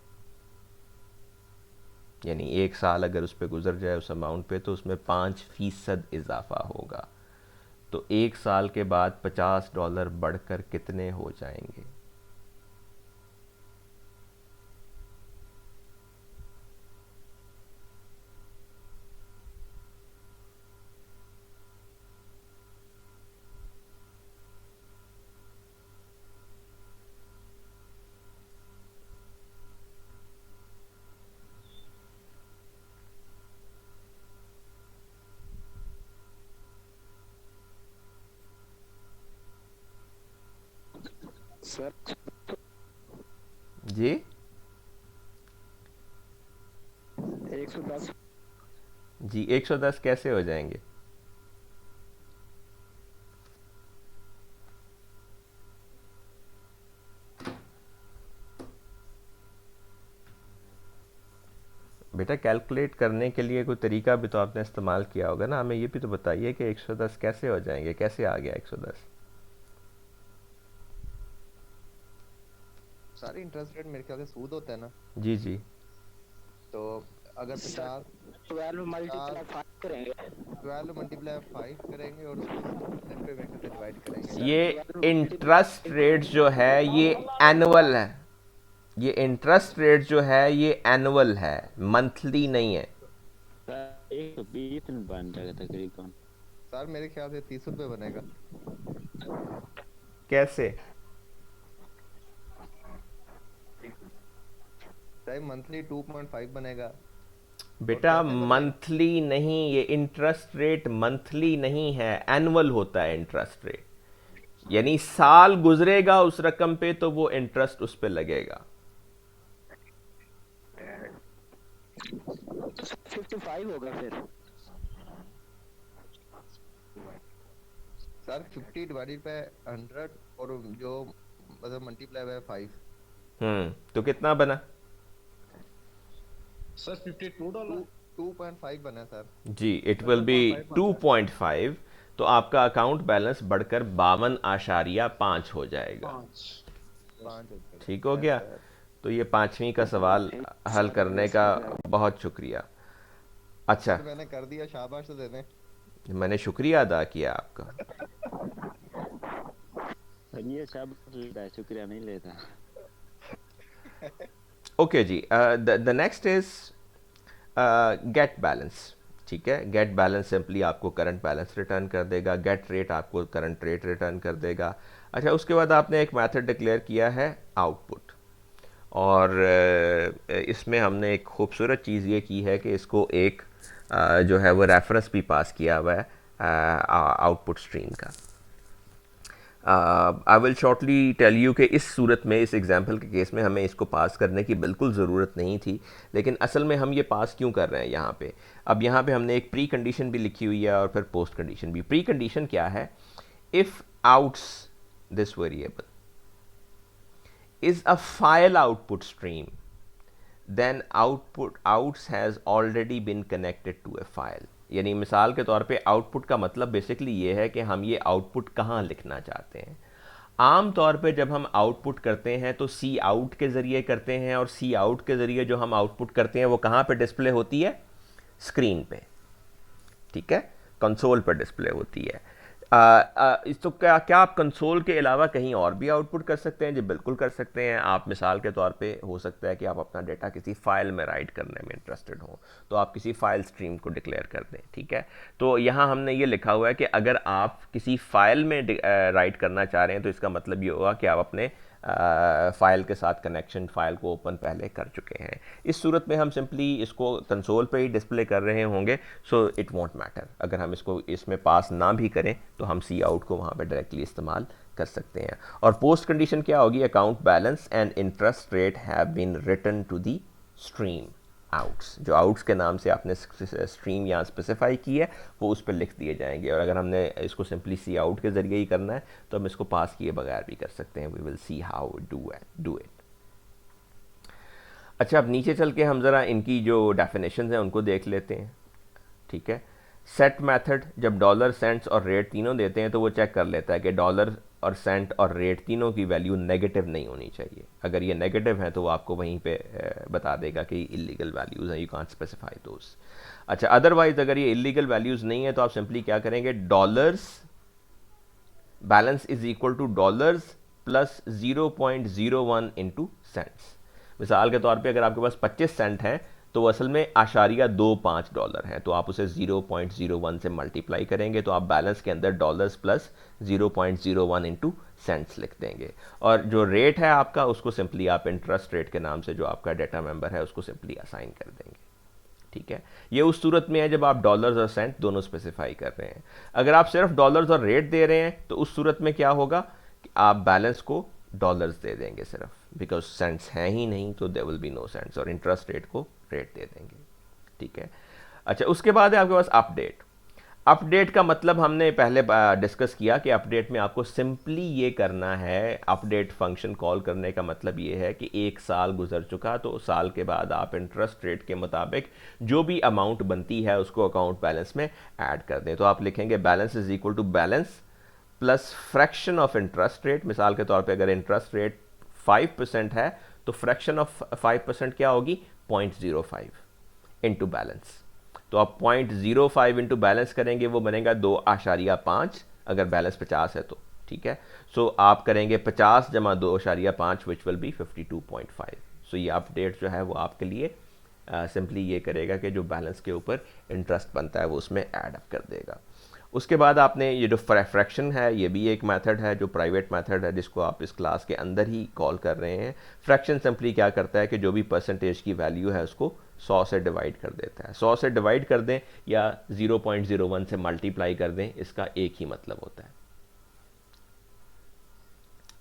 यानी एक साल अगर उस पर गुजर जाए उस अमाउंट पे तो उसमें 5% इजाफा होगा, तो एक साल के बाद $50 बढ़कर कितने हो जाएंगे?
सर
जी
110।
जी 110 कैसे हो जाएंगे? बेटा कैलकुलेट करने के लिए कोई तरीका भी तो आपने इस्तेमाल किया होगा ना, हमें ये भी तो बताइए कि 110 कैसे हो जाएंगे, कैसे आ गया 110?
सारे इंटरेस्ट रेट मेरे ख्याल से सूद होता है ना।
जी जी।
तो अगर
सर
50
12
50
मल्टीप्लाई 5 करेंगे।
12 मल्टीप्लाई 5 करेंगे और उसको 100 पे से डिवाइड करेंगे।
सर
ये
12
इंटरेस्ट रेट
मल्टीप्लाई
जो है ये एनुअल है, ये इंटरेस्ट रेट जो है ये एनुअल है, मंथली नहीं है।
120 में बन जाएगा तकरीबन।
सर मेरे ख्याल से 30 रुपये बनेगा।
कैसे?
चाहे मंथली 2.5 बनेगा। और
बेटा
कैसे बनेगा?
मंथली नहीं, ये इंटरेस्ट रेट मंथली नहीं है, एनुअल होता है इंटरेस्ट रेट, यानी साल गुजरेगा उस रकम पे तो वो इंटरेस्ट उस पे लगेगा।
55 होगा फिर।
सर 50 डिवाइडेड बाय 100 और जो मतलब मल्टीप्लाई बाय 5।
तो कितना बना?
सर $52।
2.5 बना सर।
जी इट विल बी 2.5, तो आपका अकाउंट बैलेंस बढ़कर 52.5 हो जाएगा।
5 हो जाएगा।
ठीक हो
यस
गया?
सर।
तो ये पांचवी का सवाल हल करने का बहुत शुक्रिया। अच्छा,
तो मैंने कर दिया, शाबाश तो दे दें।
मैंने शुक्रिया अदा किया आपका।
सर ये सब लेता है, शुक्रिया नहीं लेता।
ओके जी, the next is get balance. ठीक है। गेट बैलेंस सिंपली आपको करंट बैलेंस रिटर्न कर देगा, गेट रेट आपको करंट रेट रिटर्न कर देगा। अच्छा, उसके बाद आपने एक मेथड डिक्लेयर किया है आउटपुट, और इसमें हमने एक खूबसूरत चीज़ ये की है कि इसको एक जो है वो रेफरेंस भी पास किया हुआ है आउटपुट स्ट्रीम का। I will shortly tell you कि इस सूरत में, इस एग्जांपल के केस में हमें इसको पास करने की बिल्कुल ज़रूरत नहीं थी, लेकिन असल में हम ये पास क्यों कर रहे हैं यहाँ पे। अब यहाँ पे हमने एक प्री कंडीशन भी लिखी हुई है और फिर पोस्ट कंडीशन भी। प्री कंडीशन क्या है? If outs this variable is a file output stream, then outs has already been connected to a file। यानी मिसाल के तौर पे आउटपुट का मतलब बेसिकली ये है कि हम ये आउटपुट कहाँ लिखना चाहते हैं। आम तौर पे जब हम आउटपुट करते हैं तो सी आउट के ज़रिए करते हैं, और सी आउट के ज़रिए जो हम आउटपुट करते हैं वो कहाँ पे डिस्प्ले होती है? स्क्रीन पे, ठीक है, कंसोल पर डिस्प्ले होती है। तो क्या आप कंसोल के अलावा कहीं और भी आउटपुट कर सकते हैं? जी बिल्कुल कर सकते हैं। आप मिसाल के तौर पे हो सकता है कि आप अपना डेटा किसी फाइल में राइट करने में इंटरेस्टेड हो, तो आप किसी फाइल स्ट्रीम को डिक्लेयर कर दें, ठीक है। तो यहाँ हमने ये लिखा हुआ है कि अगर आप किसी फाइल में राइट करना चाह रहे हैं तो इसका मतलब ये होगा कि आप अपने फाइल के साथ कनेक्शन, फाइल को ओपन पहले कर चुके हैं। इस सूरत में हम सिंपली इसको कंसोल पे ही डिस्प्ले कर रहे होंगे, सो इट वॉन्ट मैटर। अगर हम इसको इसमें पास ना भी करें तो हम सी आउट को वहाँ पे डायरेक्टली इस्तेमाल कर सकते हैं। और पोस्ट कंडीशन क्या होगी? Account balance and interest rate have been written to the stream outs. जो आउट्स के नाम से आपने स्ट्रीम यहाँ स्पेसिफाई की है वो उस पर लिख दिए जाएंगे। और अगर हमने इसको सिंपली सी आउट के ज़रिए ही करना है तो हम इसको पास किए बगैर भी कर सकते हैं। We will see how do it. अच्छा, अब नीचे चल के हम ज़रा इनकी जो डेफिनेशन हैं उनको देख लेते हैं, ठीक है। सेट मेथड जब डॉलर, सेंट्स और रेट तीनों देते हैं तो वो चेक कर लेता है कि डॉलर और सेंट और रेट तीनों की वैल्यू नेगेटिव नहीं होनी चाहिए। अगर ये नेगेटिव है तो वो आपको वहीं पे बता देगा कि इलीगल वैल्यूज़ हैं, यू कांट स्पेसिफाई दोस। अच्छा, अदरवाइज अगर ये इलीगल वैल्यूज़ नहीं है तो आप सिंपली क्या करेंगे? Dollars balance is equal to dollars plus 0.01 into cents. मिसाल के तौर पे अगर आपके पास 25 सेंट हैं तो वो असल में $.25 है, तो आप उसे 0.01 से मल्टीप्लाई करेंगे तो आप बैलेंस के अंदर डॉलर्स प्लस 0.01 इंटू सेंट्स लिख देंगे। और जो रेट है आपका उसको सिंपली आप इंटरेस्ट रेट के नाम से जो आपका डेटा मेंबर है उसको सिंपली असाइन कर देंगे, ठीक है। ये उस सूरत में है जब आप डॉलर्स और सेंट दोनों स्पेसिफाई कर रहे हैं। अगर आप सिर्फ डॉलर्स और रेट दे रहे हैं तो उस सूरत में क्या होगा कि आप बैलेंस को डॉलर्स दे देंगे सिर्फ, बिकॉज सेंट्स हैं ही नहीं तो there will be no cents, और इंटरेस्ट रेट को रेट दे देंगे, ठीक है। अच्छा, उसके बाद है आपके पास अपडेट। अपडेट का मतलब हमने पहले डिस्कस किया कि अपडेट में आपको सिंपली ये करना है, अपडेट फंक्शन कॉल करने का मतलब ये है कि 1 साल गुजर चुका तो साल के बाद आप इंटरेस्ट रेट के मुताबिक जो भी अमाउंट बनती है उसको अकाउंट बैलेंस में ऐड कर दें। तो आप लिखेंगे balance is equal to balance plus fraction of interest rate. मिसाल के तौर पे अगर इंटरेस्ट रेट 5% है तो फ्रैक्शन ऑफ 5% क्या होगी? 0.05 इंटू बैलेंस। तो आप 0.05 इंटू बैलेंस करेंगे वो बनेगा 2.5 अगर बैलेंस 50 है तो, ठीक है। सो आप करेंगे 50 जमा 2.5 विच विल बी 52.5। सो ये अपडेट जो है वो आपके लिए सिंपली ये करेगा कि जो बैलेंस के ऊपर इंटरेस्ट बनता है वो उसमें ऐड अप कर देगा। उसके बाद आपने ये जो फ्रैक्शन है ये भी एक मेथड है जो प्राइवेट मेथड है जिसको आप इस क्लास के अंदर ही कॉल कर रहे हैं। फ्रैक्शन सिंपली क्या करता है कि जो भी परसेंटेज की वैल्यू है उसको 100 से डिवाइड कर देता है। 100 से डिवाइड कर दें या 0.01 से मल्टीप्लाई कर दें, इसका एक ही मतलब होता है।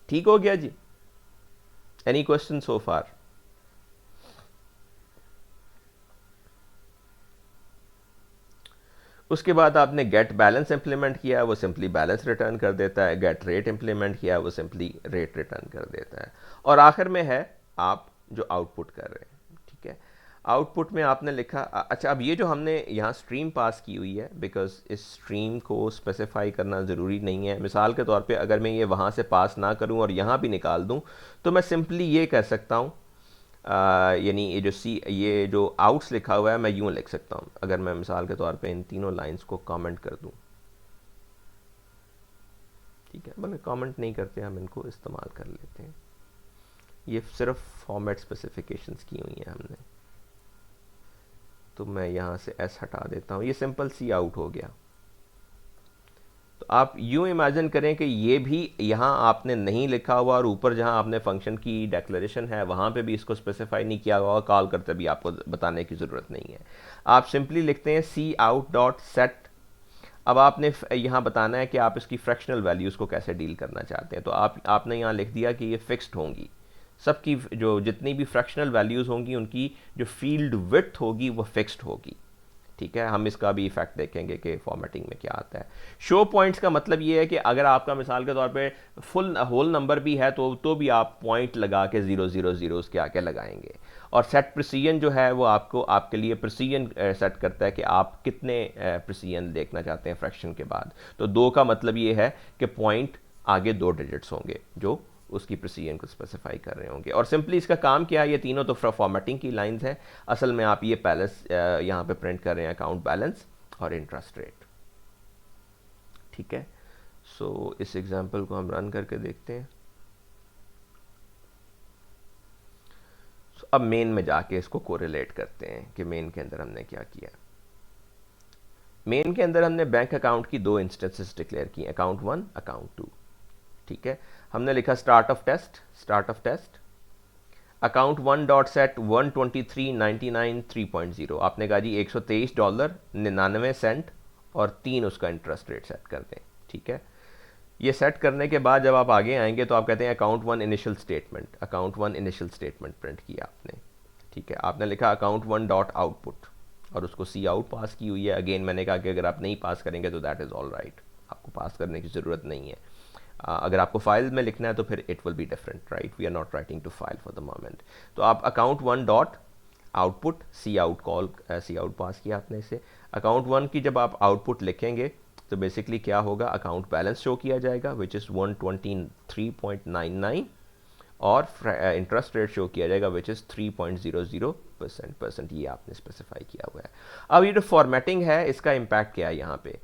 ठीक हो गया जी? एनी क्वेश्चन सो फार? उसके बाद आपने गेट बैलेंस इंप्लीमेंट किया, वो सिंपली बैलेंस रिटर्न कर देता है। गेट रेट इंप्लीमेंट किया, वो सिंपली रेट रिटर्न कर देता है। और आखिर में है आप जो आउटपुट कर रहे हैं, ठीक है। आउटपुट में आपने लिखा, अच्छा अब ये जो हमने यहाँ स्ट्रीम पास की हुई है, बिकॉज इस स्ट्रीम को स्पेसिफाई करना ज़रूरी नहीं है। मिसाल के तौर पे अगर मैं ये वहाँ से पास ना करूँ और यहाँ भी निकाल दूँ तो मैं सिंपली ये कह सकता हूँ, यानी ये जो आउट्स लिखा हुआ है मैं यूँ लिख सकता हूँ। अगर मैं मिसाल के तौर पे इन तीनों लाइंस को कमेंट कर दूँ, ठीक है, बल्कि कमेंट नहीं करते, हम इनको इस्तेमाल कर लेते हैं। ये सिर्फ फॉर्मेट स्पेसिफिकेशंस की हुई हैं हमने। तो मैं यहाँ से एस हटा देता हूँ, ये सिंपल सी आउट हो गया। तो आप यूँ इमेजिन करें कि ये भी यहाँ आपने नहीं लिखा हुआ और ऊपर जहाँ आपने फंक्शन की डेक्लेरेशन है वहाँ पे भी इसको स्पेसिफाई नहीं किया हुआ, कॉल करते भी आपको बताने की ज़रूरत नहीं है। आप सिंपली लिखते हैं सी आउट डॉट सेट। अब आपने यहाँ बताना है कि आप इसकी फ्रैक्शनल वैल्यूज़ को कैसे डील करना चाहते हैं। तो आपने यहाँ लिख दिया कि ये फिक्स्ड होंगी, सबकी जो जितनी भी फ्रैक्शनल वैल्यूज़ होंगी उनकी जो फील्ड विड्थ होगी वो फिक्स्ड होगी। ठीक है, हम इसका भी इफेक्ट देखेंगे कि फॉर्मेटिंग में क्या आता है। शो पॉइंट्स का मतलब ये है कि अगर आपका मिसाल के तौर पे फुल होल नंबर भी है तो भी आप पॉइंट लगा के 000 उसके आगे लगाएंगे। और सेट प्रिसीजन जो है वो आपको आपके लिए प्रिसीजन सेट करता है कि आप कितने प्रिसीजन देखना चाहते हैं फ्रैक्शन के बाद। तो 2 का मतलब ये है कि पॉइंट आगे 2 डिजिट्स होंगे जो उसकी प्रिसीजन को स्पेसिफाई कर रहे होंगे। और सिंपली इसका काम क्या है, ये तीनों तो फॉर्मेटिंग की लाइंस हैं। असल में आप ये बैलेंस यहाँ पे प्रिंट कर रहे हैं, अकाउंट बैलेंस और इंटरेस्ट रेट। ठीक है, सो इस एग्जांपल को हम रन करके देखते हैं। अब मेन में जाके इसको कोरिलेट करते हैं कि मेन के अंदर हमने क्या किया। मेन के अंदर हमने बैंक अकाउंट की 2 इंस्टेंसेस डिक्लेयर की, अकाउंट 1 अकाउंट 2। ठीक है, हमने लिखा start of test account 1 dot set 123.99 3.0। आपने कहा जी $123.99 और 3 उसका इंटरेस्ट रेट सेट कर दें। ठीक है, ये सेट करने के बाद जब आप आगे आएंगे तो आप कहते हैं अकाउंट 1 इनिशियल स्टेटमेंट प्रिंट किया आपने। ठीक है, आपने लिखा अकाउंट 1 डॉट आउटपुट और उसको सी आउट पास की हुई है। अगेन मैंने कहा कि अगर आप नहीं पास करेंगे तो दैट इज़ ऑल राइट, आपको पास करने की ज़रूरत नहीं है। अगर आपको फाइल में लिखना है तो फिर it will be different, right. We are not writing to file for the moment. तो आप account 1 dot output C out pass किया आपने इसे। अकाउंट 1 की जब आप आउटपुट लिखेंगे तो बेसिकली क्या होगा, अकाउंट बैलेंस शो किया जाएगा विच इज़ 123.99 और इंटरेस्ट रेट शो किया जाएगा विच इज़ 3.00%। ये आपने स्पेसिफाई किया हुआ है। अब ये जो फॉर्मेटिंग है इसका इम्पैक्ट क्या है यहाँ पे,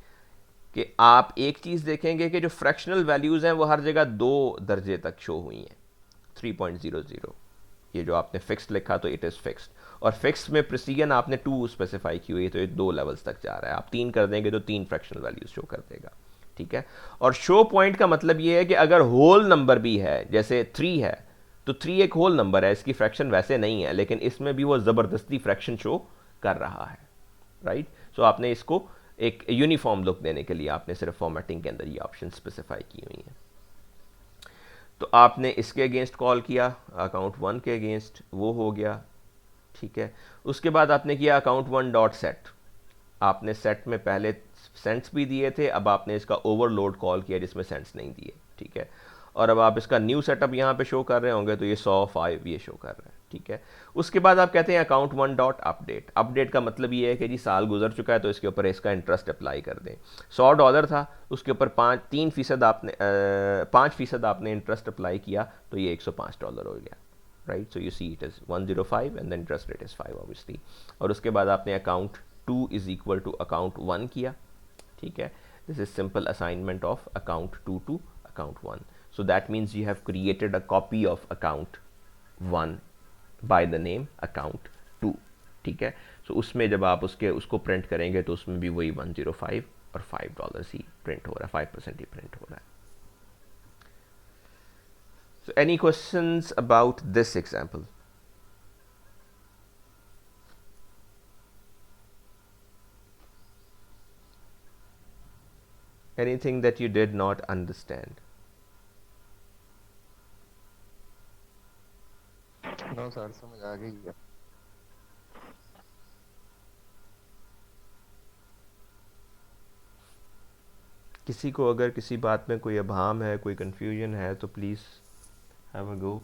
कि आप एक चीज़ देखेंगे कि जो फ्रैक्शनल वैल्यूज़ हैं वो हर जगह 2 दर्जे तक शो हुई हैं। 3.00 ये जो आपने फिक्स्ड लिखा तो इट इज़ फिक्स्ड, और फिक्स्ड में प्रिसीजन आपने 2 स्पेसिफाई की हुई है तो ये 2 लेवल्स तक जा रहा है। आप 3 कर देंगे तो 3 फ्रैक्शनल वैल्यूज शो कर देगा। ठीक है, और शो पॉइंट का मतलब ये है कि अगर होल नंबर भी है, जैसे 3 है तो 3 एक होल नंबर है, इसकी फ्रैक्शन वैसे नहीं है लेकिन इसमें भी वो ज़बरदस्ती फ्रैक्शन शो कर रहा है, राइट। सो आपने इसको एक यूनिफॉर्म लुक देने के लिए आपने सिर्फ फॉर्मेटिंग के अंदर ये ऑप्शन स्पेसिफाई की हुई हैं। तो आपने इसके अगेंस्ट कॉल किया, अकाउंट 1 के अगेंस्ट, वो हो गया। ठीक है, उसके बाद आपने किया अकाउंट 1 डॉट सेट। आपने सेट में पहले सेंट्स भी दिए थे, अब आपने इसका ओवरलोड कॉल किया जिसमें सेंट्स नहीं दिए। ठीक है, और अब आप इसका न्यू सेटअप यहाँ पे शो कर रहे होंगे तो ये 105 ये शो कर रहा है। ठीक है, उसके बाद आप कहते हैं अकाउंट 1 डॉट अपडेट का मतलब ये है कि जी साल गुजर चुका है तो इसके ऊपर इसका इंटरेस्ट अप्लाई कर दें। $100 था, उसके ऊपर 3% आपने 5% आपने इंटरेस्ट अप्लाई किया तो ये $105 हो गया, right. So you see it is 105 and the interest rate is 5 obviously. और उसके बाद आपने account 2 is equal to account 1 किया। ठीक है, this is simple assignment of account 2 to account 1। So that means you have created a copy of account 1 by the name account 2। ठीक है, so उसमें जब आप उसको प्रिंट करेंगे तो उसमें भी वही 105 और $5 ही प्रिंट हो रहा है, 5% ही प्रिंट हो रहा है। So any questions about this example? Anything that you did not understand?
No sir, समझ आ गई है।
किसी को अगर किसी बात में कोई अभाम है, कोई कंफ्यूजन है तो please have a go.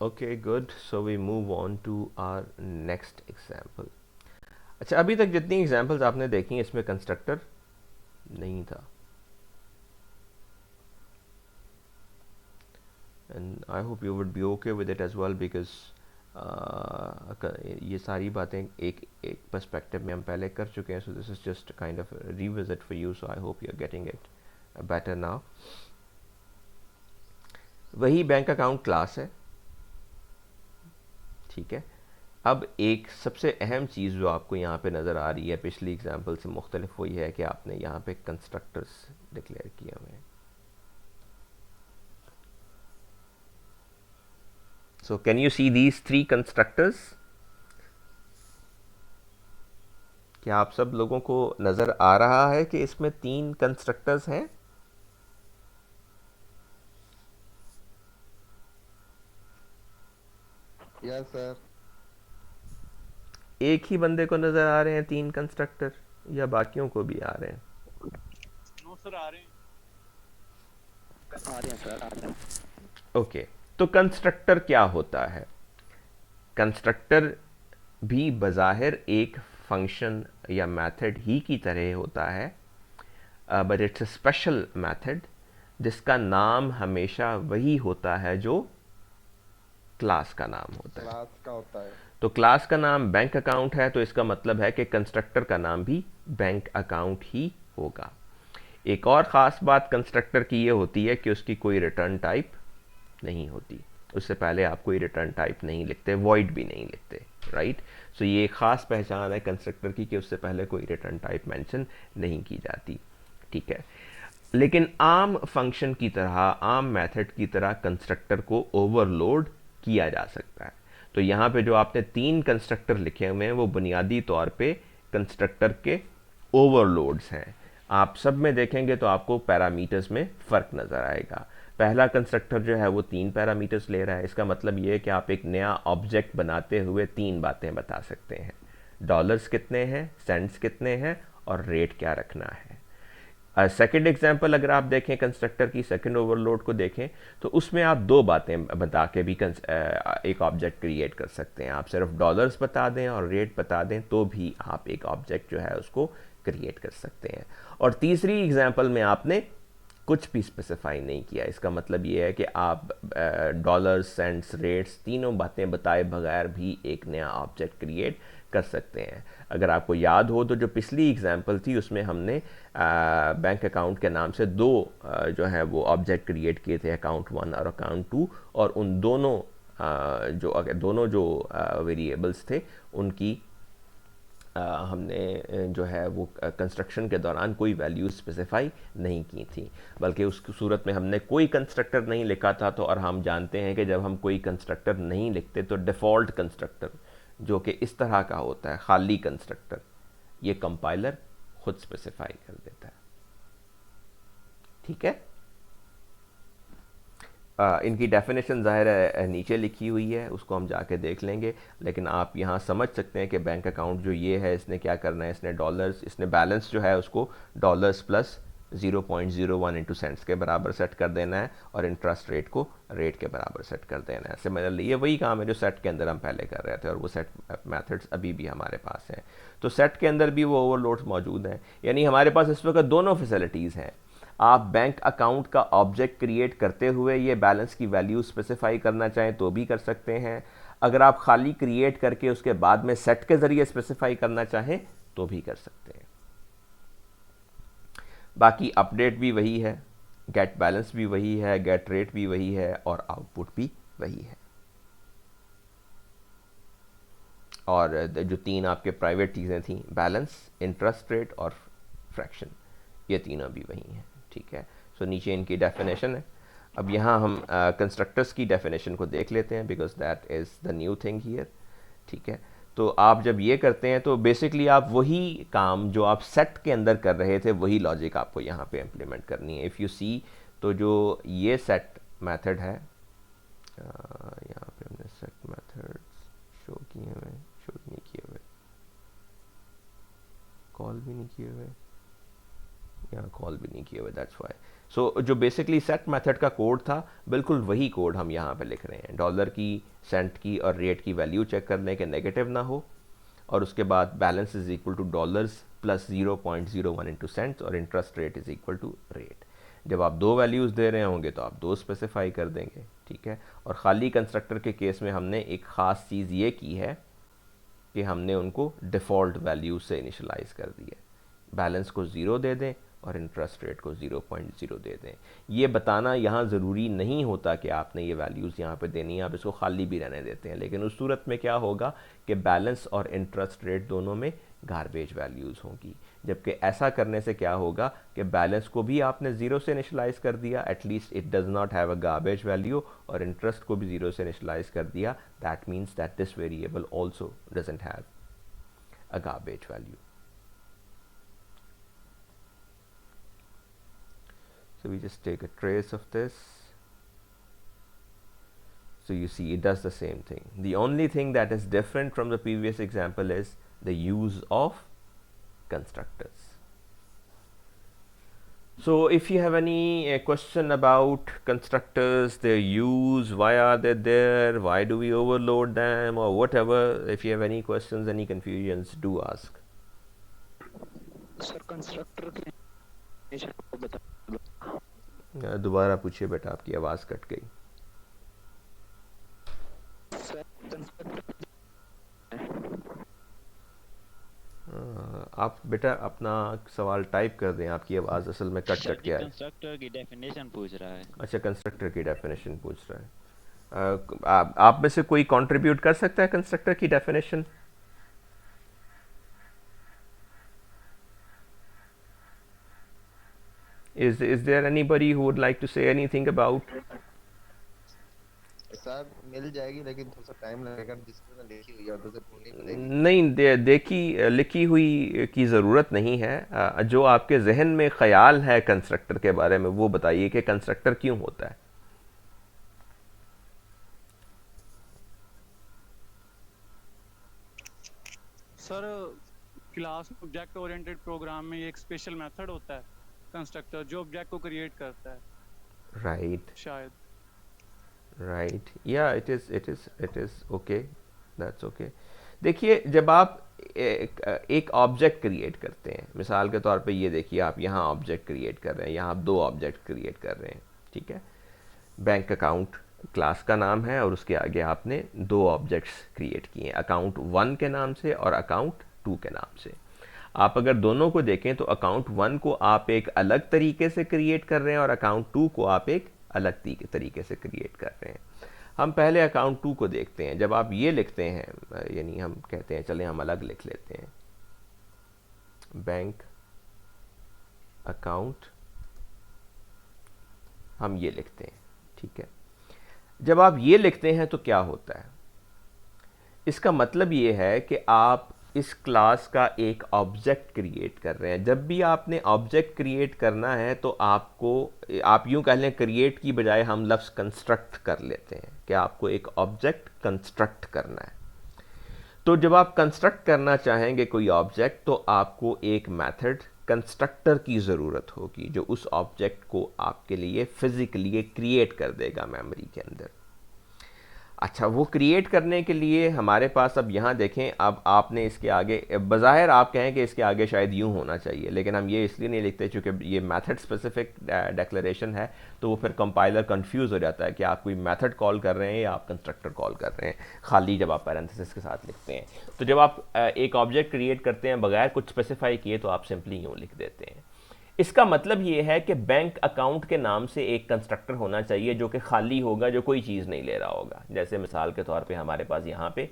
Okay good, so we move on to our next example. अच्छा, अभी तक जितनी एग्जाम्पल्स आपने देखी इसमें कंस्ट्रक्टर नहीं था, and I hope you would be okay with it as well, because ये सारी बातें एक एक पर्सपेक्टिव में हम पहले कर चुके हैं, so this is just kind of revisit for you, so I hope you are getting it better now. वही बैंक अकाउंट क्लास है, ठीक है। अब एक सबसे अहम चीज़ जो आपको यहाँ पे नज़र आ रही है पिछली एग्जांपल से मुख्तलिफ, वो ये है कि आपने यहाँ पे कंस्ट्रक्टर्स डिक्लेयर किए हुए हैं। So can you see these 3 constructors? क्या आप सब लोगों को नज़र आ रहा है कि इसमें 3 कंस्ट्रक्टर्स हैं?
Yes sir.
एक ही बंदे को नज़र आ रहे हैं 3 कंस्ट्रक्टर, या बाकियों को भी आ रहे हैं?
नो सर, आ रहे हैं।
आ रहे हैं सर, आ रहे हैं।
ओके, तो कंस्ट्रक्टर क्या होता है? कंस्ट्रक्टर भी बज़ाहिर एक फंक्शन या मेथड ही की तरह होता है, but it's a special method जिसका नाम हमेशा वही होता है जो क्लास का नाम होता है।
क्लास का होता है।
तो क्लास का नाम बैंक अकाउंट है, तो इसका मतलब है कि कंस्ट्रक्टर का नाम भी बैंक अकाउंट ही होगा। एक और ख़ास बात कंस्ट्रक्टर की ये होती है कि उसकी कोई रिटर्न टाइप नहीं होती। उससे पहले आप कोई रिटर्न टाइप नहीं लिखते, वॉइड भी नहीं लिखते, राइट। सो ये एक ख़ास पहचान है कंस्ट्रक्टर की कि उससे पहले कोई रिटर्न टाइप मेंशन नहीं की जाती, ठीक है। लेकिन आम फंक्शन की तरह, आम मेथड की तरह कंस्ट्रक्टर को ओवरलोड किया जा सकता है। तो यहाँ पे जो आपने 3 कंस्ट्रक्टर लिखे हुए हैं वो बुनियादी तौर पे कंस्ट्रक्टर के ओवरलोड्स हैं। आप सब में देखेंगे तो आपको पैरामीटर्स में फ़र्क नज़र आएगा। पहला कंस्ट्रक्टर जो है वो 3 पैरामीटर्स ले रहा है। इसका मतलब ये है कि आप एक नया ऑब्जेक्ट बनाते हुए 3 बातें बता सकते हैं। डॉलर्स कितने हैं, सेंट्स कितने हैं, और रेट क्या रखना है। सेकेंड एग्जाम्पल अगर आप देखें कंस्ट्रक्टर की, सेकेंड ओवरलोड को देखें, तो उसमें आप 2 बातें बता के भी एक ऑब्जेक्ट क्रिएट कर सकते हैं। आप सिर्फ डॉलर्स बता दें और रेट बता दें तो भी आप एक ऑब्जेक्ट जो है उसको क्रिएट कर सकते हैं। और तीसरी एग्जाम्पल में आपने कुछ भी स्पेसिफाई नहीं किया। इसका मतलब ये है कि आप डॉलर्स, सेंट्स, रेट्स तीनों बातें बताए बगैर भी एक नया ऑब्जेक्ट क्रिएट कर सकते हैं। अगर आपको याद हो तो जो पिछली एग्जांपल थी उसमें हमने बैंक अकाउंट के नाम से 2 जो है वो ऑब्जेक्ट क्रिएट किए थे, अकाउंट 1 और अकाउंट 2, और उन दोनों जो वेरिएबल्स थे उनकी हमने जो है वो कंस्ट्रक्शन के दौरान कोई वैल्यू स्पेसिफाई नहीं की थी, बल्कि उस सूरत में हमने कोई कंस्ट्रक्टर नहीं लिखा था। तो और हम जानते हैं कि जब हम कोई कंस्ट्रक्टर नहीं लिखते तो डिफ़ॉल्ट कंस्ट्रक्टर जो कि इस तरह का होता है, खाली कंस्ट्रक्टर, ये कंपाइलर खुद स्पेसिफाई कर देता है, ठीक है। इनकी डेफिनेशन ज़ाहिर है नीचे लिखी हुई है, उसको हम जाके देख लेंगे। लेकिन आप यहाँ समझ सकते हैं कि बैंक अकाउंट जो ये है इसने क्या करना है, इसने डॉलर्स, इसने बैलेंस जो है उसको डॉलर्स प्लस 0.01 इंटू सेंट्स के बराबर सेट कर देना है, और इंटरेस्ट रेट को रेट के बराबर सेट कर देना है। सिमिलरली ये वही काम है जो सेट के अंदर हम पहले कर रहे थे, और वो सेट मेथड्स अभी भी हमारे पास हैं। तो सेट के अंदर भी वो ओवरलोड्स मौजूद हैं, यानी हमारे पास इस वक्त दोनों फैसिलिटीज़ हैं। आप बैंक अकाउंट का ऑब्जेक्ट क्रिएट करते हुए ये बैलेंस की वैल्यू स्पेसिफाई करना चाहें तो भी कर सकते हैं। अगर आप खाली क्रिएट करके उसके बाद में सेट के ज़रिए स्पेसिफाई करना चाहें तो भी कर सकते हैं। बाकी अपडेट भी वही है, गेट बैलेंस भी वही है, गेट रेट भी वही है, और आउटपुट भी वही है। और जो 3 आपके प्राइवेट चीज़ें थी, बैलेंस, इंटरेस्ट रेट और फ्रैक्शन, ये तीनों भी वही हैं, ठीक है। सो नीचे इनकी डेफिनेशन है। अब यहाँ हम कंस्ट्रक्टर्स की डेफिनेशन को देख लेते हैं, because that is the new thing here, ठीक है। तो आप जब ये करते हैं तो बेसिकली आप वही काम जो आप सेट के अंदर कर रहे थे वही लॉजिक आपको यहाँ पे इम्प्लीमेंट करनी है। इफ़ यू सी, तो जो ये सेट मेथड है, यहाँ पे हमने सेट मेथड शो किए हुए, शो नहीं किए हुए, कॉल भी नहीं किए हुए, यहाँ कॉल भी नहीं किया हुआ, दैट्स वाई। सो जो बेसिकली सेट मेथड का कोड था, बिल्कुल वही कोड हम यहाँ पे लिख रहे हैं। डॉलर की, सेंट की और रेट की वैल्यू चेक कर लें कि नेगेटिव ना हो, और उसके बाद balance is equal to dollars plus 0.01 into cents और interest rate is equal to rate. जब आप दो वैल्यूज़ दे रहे होंगे तो आप दो स्पेसिफाई कर देंगे, ठीक है। और ख़ाली कंस्ट्रक्टर के केस में हमने एक ख़ास चीज़ ये की है कि हमने उनको डिफ़ॉल्ट वैल्यू से इनिशलाइज कर दिया। बैलेंस को 0 दे दें और इंटरेस्ट रेट को 0.0 दे दें। ये बताना यहाँ ज़रूरी नहीं होता कि आपने ये वैल्यूज़ यहाँ पे देनी है, आप इसको खाली भी रहने देते हैं। लेकिन उस सूरत में क्या होगा कि बैलेंस और इंटरेस्ट रेट दोनों में गार्बेज वैल्यूज़ होंगी। जबकि ऐसा करने से क्या होगा कि बैलेंस को भी आपने 0 से इनिशलाइज कर दिया, at least it does not have a garbage value, और इंटरेस्ट को भी 0 से इनिशलाइज कर दिया, that means that this variable also doesn't have a garbage value. So we just take a trace of this. So you see it does the same thing. The only thing that is different from the previous example is the use of constructors. So if you have any question about constructors, their use, why are they there, why do we overload them, or whatever, if you have any questions, any confusions, do ask.
Sir constructor के definition को बता
दोबारा पूछिए बेटा, आपकी आवाज़ cut गई।
Sir constructor
आप बेटा अपना सवाल टाइप कर दें, आपकी आवाज़ असल में कट कट के आई।
कंस्ट्रक्टर की डेफिनेशन पूछ रहा है।
अच्छा, कंस्ट्रक्टर की डेफिनेशन पूछ रहा है। आप में से कोई कंट्रीब्यूट कर सकता है कंस्ट्रक्टर की definition? Is there anybody who would like to say anything about?
Sir मिल जाएगी लेकिन थोड़ा सा टाइम लगेगा, जिसमें लिखी हुई है उधर से ढूंढनी पड़ेगी।
नहीं, देखी लिखी हुई की ज़रूरत नहीं है। जो आपके जहन में ख्याल है कंस्ट्रक्टर के बारे में वो बताइए कि कंस्ट्रक्टर क्यों होता है।
Sir class object oriented program में ये एक स्पेशल मेथड होता है कंस्ट्रक्टर, जो ऑब्जेक्ट को क्रिएट करता है।
राइट
शायद
राइट, या it is okay, that's okay. देखिए, जब आप एक ऑब्जेक्ट क्रिएट करते हैं, मिसाल के तौर पे ये देखिए, आप यहाँ ऑब्जेक्ट क्रिएट कर रहे हैं, यहाँ आप दो ऑब्जेक्ट क्रिएट कर रहे हैं, ठीक है। बैंक अकाउंट क्लास का नाम है और उसके आगे आपने दो ऑब्जेक्ट्स क्रिएट किए हैं, अकाउंट 1 के नाम से और अकाउंट 2 के नाम से। आप अगर दोनों को देखें तो अकाउंट 1 को आप एक अलग तरीके से क्रिएट कर रहे हैं और अकाउंट 2 को आप एक अलग तरीके से क्रिएट कर रहे हैं। हम पहले अकाउंट 2 को देखते हैं। जब आप ये लिखते हैं, यानी हम कहते हैं चलें हम अलग लिख लेते हैं, बैंक अकाउंट, हम ये लिखते हैं, ठीक है। जब आप ये लिखते हैं तो क्या होता है, इसका मतलब ये है कि आप इस क्लास का एक ऑब्जेक्ट क्रिएट कर रहे हैं। जब भी आपने ऑब्जेक्ट क्रिएट करना है तो आपको, आप यूं कह लें क्रिएट की बजाय हम लफ्ज़ कंस्ट्रक्ट कर लेते हैं कि आपको एक ऑब्जेक्ट कंस्ट्रक्ट करना है। तो जब आप कंस्ट्रक्ट करना चाहेंगे कोई ऑब्जेक्ट तो आपको एक मेथड कंस्ट्रक्टर की ज़रूरत होगी जो उस ऑब्जेक्ट को आपके लिए फिज़िकली क्रिएट कर देगा मेमोरी के अंदर। अच्छा, वो क्रिएट करने के लिए हमारे पास, अब यहाँ देखें, अब आपने इसके आगे, बज़ाहिर आप कहें कि इसके आगे शायद यूँ होना चाहिए, लेकिन हम ये इसलिए नहीं लिखते चूँकि ये मेथड स्पेसिफिक डेक्लेरेशन है, तो वो फिर कंपाइलर कंफ्यूज हो जाता है कि आप कोई मेथड कॉल कर रहे हैं या आप कंस्ट्रक्टर कॉल कर रहे हैं, खाली जब आप पैरेंथेसिस के साथ लिखते हैं। तो जब आप एक ऑब्जेक्ट क्रिएट करते हैं बगैर कुछ स्पेसिफाई किए तो आप सिंपली यूँ लिख देते हैं। इसका मतलब ये है कि बैंक अकाउंट के नाम से एक कंस्ट्रक्टर होना चाहिए जो कि खाली होगा, जो कोई चीज़ नहीं ले रहा होगा। जैसे मिसाल के तौर पे हमारे पास यहाँ पे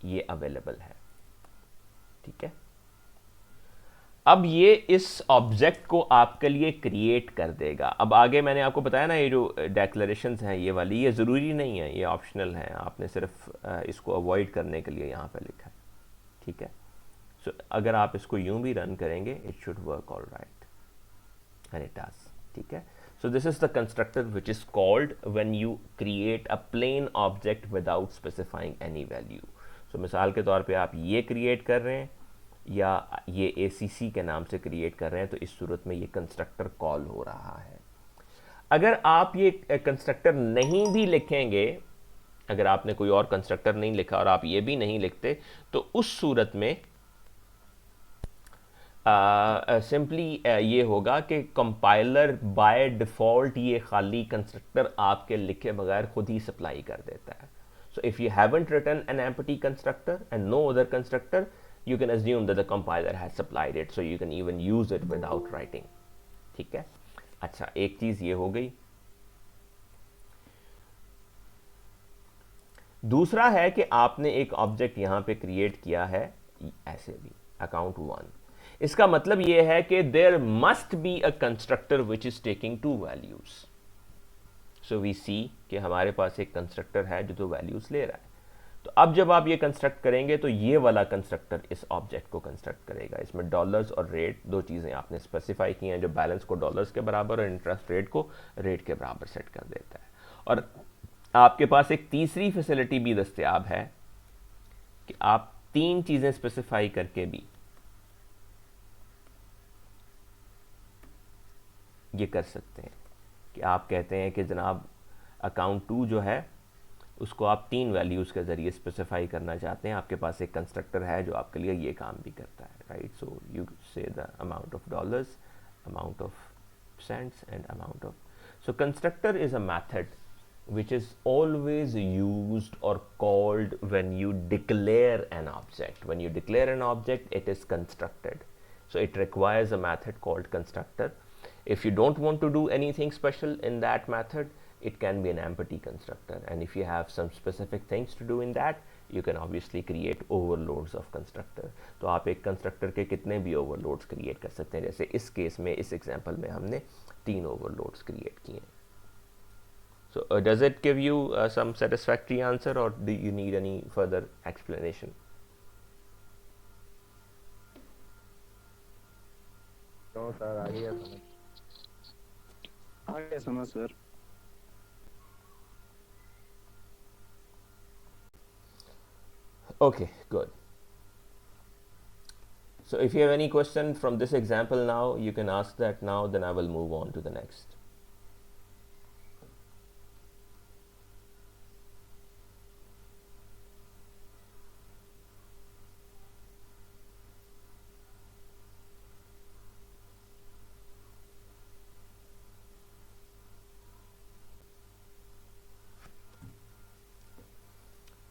ये अवेलेबल है, ठीक है। अब ये इस ऑब्जेक्ट को आपके लिए क्रिएट कर देगा। अब आगे मैंने आपको बताया ना, ये जो डेक्लरेशंस हैं ये वाली, ये ज़रूरी नहीं है, ये ऑप्शनल है, आपने सिर्फ इसको अवॉइड करने के लिए यहाँ पे लिखा है, ठीक है। सो अगर आप इसको यूँ भी रन करेंगे, it should work all right, and it does, ठीक है। So this is the constructor which is called when you create a plain object without specifying any value. So मिसाल के तौर पे आप ये क्रिएट कर रहे हैं या ये ACC के नाम से क्रिएट कर रहे हैं, तो इस सूरत में ये कंस्ट्रक्टर कॉल हो रहा है। अगर आप ये कंस्ट्रक्टर नहीं भी लिखेंगे, अगर आपने कोई और कंस्ट्रक्टर नहीं लिखा और आप ये भी नहीं लिखते, तो उस सूरत में सिंपली ये होगा कि कंपाइलर बाय डिफ़ॉल्ट ये खाली कंस्ट्रक्टर आपके लिखे बगैर खुद ही सप्लाई कर देता है। So if you haven't written an empty constructor and no other constructor, you can assume that the compiler has supplied it, so you can even use it without writing. ठीक है, अच्छा, एक चीज ये हो गई। दूसरा है कि आपने एक ऑब्जेक्ट यहां पे क्रिएट किया है ऐसे भी, अकाउंट 1। इसका मतलब ये है कि there must be a constructor which is taking 2 values. So we see कि हमारे पास एक कंस्ट्रक्टर है जो 2 वैल्यूज ले रहा है। तो अब जब आप ये कंस्ट्रक्ट करेंगे तो ये वाला कंस्ट्रक्टर इस ऑब्जेक्ट को कंस्ट्रक्ट करेगा। इसमें डॉलर्स और रेट, 2 चीज़ें आपने स्पेसिफाई की हैं, जो बैलेंस को डॉलर्स के बराबर और इंटरेस्ट रेट को रेट के बराबर सेट कर देता है। और आपके पास एक तीसरी फैसिलिटी भी दस्तयाब है कि आप 3 चीज़ें स्पेसिफाई करके भी ये कर सकते हैं कि आप कहते हैं कि जनाब अकाउंट 2 जो है उसको आप 3 वैल्यूज़ के ज़रिए स्पेसिफाई करना चाहते हैं। आपके पास एक कंस्ट्रक्टर है जो आपके लिए ये काम भी करता है, राइट। सो यू से the amount of dollars, amount of cents and amount of. So constructor is a method which is always used or called when you declare an object. When you declare an object, it is constructed. So it requires a method called constructor. If you don't want to do anything special in that method, it can be an empty constructor. And if you have some specific things to do in that, you can obviously create overloads of constructor. तो आप एक constructor के कितने भी overloads create कर सकते हैं। जैसे इस केस में, इस example में हमने 3 overloads create किए हैं। So does it give you some satisfactory answer, or do you need any further explanation?
तो सर आ गया समझ।
आ गया समझ sir.
Okay, good. So if you have any question from this example now, you can ask that now, then I will move on to the next.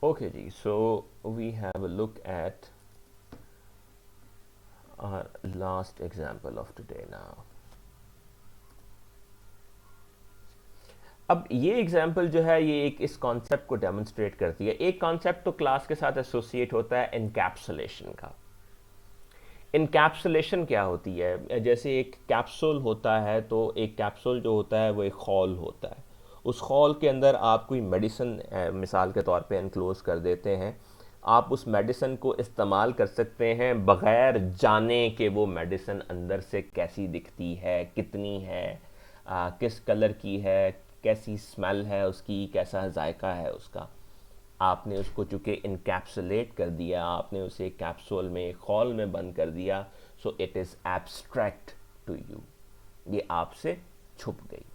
Okay ji, so we have a look at our last example of today now. अब ये example जो है ये एक इस concept को demonstrate करती है। एक कॉन्सेप्ट तो क्लास के साथ एसोसिएट होता है इनकैप्सुलेशन का। इनकैप्सुलेशन क्या होती है? जैसे एक कैप्सूल होता है, तो एक कैप्सूल जो होता है वो एक खौल होता है। उस खौल के अंदर आप कोई मेडिसिन मिसाल के तौर पे एनक्लोज कर देते हैं। आप उस मेडिसिन को इस्तेमाल कर सकते हैं बग़ैर जाने कि वो मेडिसिन अंदर से कैसी दिखती है, कितनी है, किस कलर की है, कैसी स्मेल है उसकी, कैसा जायका है उसका। आपने उसको चूँकि इनकैप्सुलेट कर दिया, आपने उसे कैप्सूल में, खौल में बंद कर दिया, so it is abstract to you, ये आपसे छुप गई।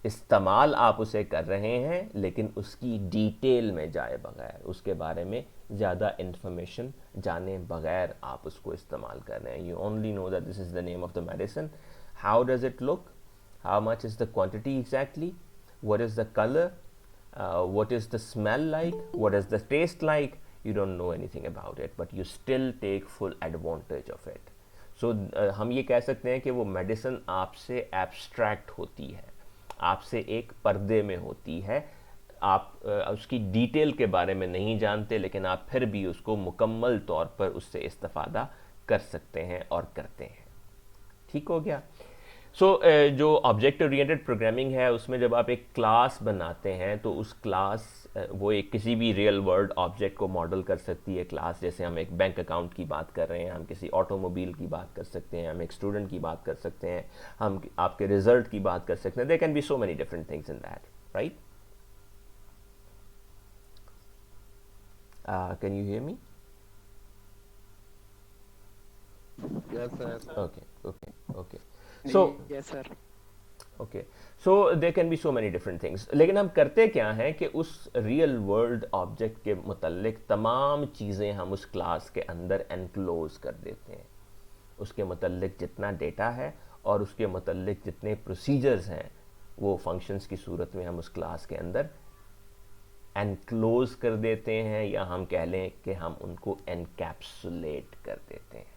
इस्तेमाल आप उसे कर रहे हैं लेकिन उसकी डिटेल में जाए बगैर, उसके बारे में ज़्यादा इन्फॉर्मेशन जाने बगैर आप उसको इस्तेमाल कर रहे हैं। You only no that this is the name of the medicine, how does it look, how much is the quantity exactly, what is the color, what is the smell like, what is the taste like. You don't know anything about it, but you still take full advantage of it. So हम ये कह सकते हैं कि वो medicine आपसे abstract होती है, आपसे एक पर्दे में होती है। आप उसकी डिटेल के बारे में नहीं जानते, लेकिन आप फिर भी उसको मुकम्मल तौर पर उससे इस्तेफादा कर सकते हैं और करते हैं। ठीक हो गया। सो जो ऑब्जेक्ट ओरिएंटेड प्रोग्रामिंग है उसमें जब आप एक क्लास बनाते हैं तो उस क्लास वो एक किसी भी रियल वर्ल्ड ऑब्जेक्ट को मॉडल कर सकती है क्लास। जैसे हम एक बैंक अकाउंट की बात कर रहे हैं, हम किसी ऑटोमोबाइल की बात कर सकते हैं, हम एक स्टूडेंट की बात कर सकते हैं, हम आपके रिजल्ट की बात कर सकते हैं। There can be so many different things in that, right. Can you hear me?
Yes, sir.
Okay so
Yes, sir.
Okay so they can be so many different things, लेकिन हम करते क्या हैं कि उस रियल वर्ल्ड ऑब्जेक्ट के मुतल्लिक तमाम चीज़ें हम उस क्लास के अंदर एनक्लोज कर देते हैं। उसके मुतल्लिक जितना डेटा है और उसके मुतल्लिक जितने प्रोसीजर्स हैं वो फंक्शंस की सूरत में हम उस क्लास के अंदर एनक्लोज कर देते हैं, या हम कह लें कि हम उनको एनकैप्सुलेट कर देते हैं।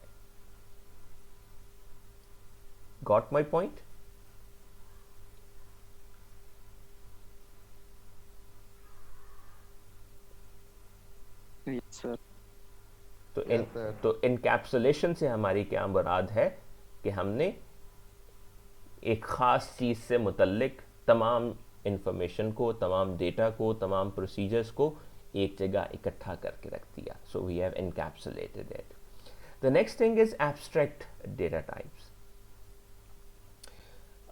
Got my point?
Yes, sir.
Yes, sir.
तो इनकैप्सुलेशन से हमारी क्या मुराद है कि हमने एक ख़ास चीज़ से मुतल्लिक तमाम इंफॉर्मेशन को, तमाम डेटा को, तमाम प्रोसीजर्स को एक जगह इकट्ठा करके रख दिया। So we have encapsulated it. The next thing is abstract data types.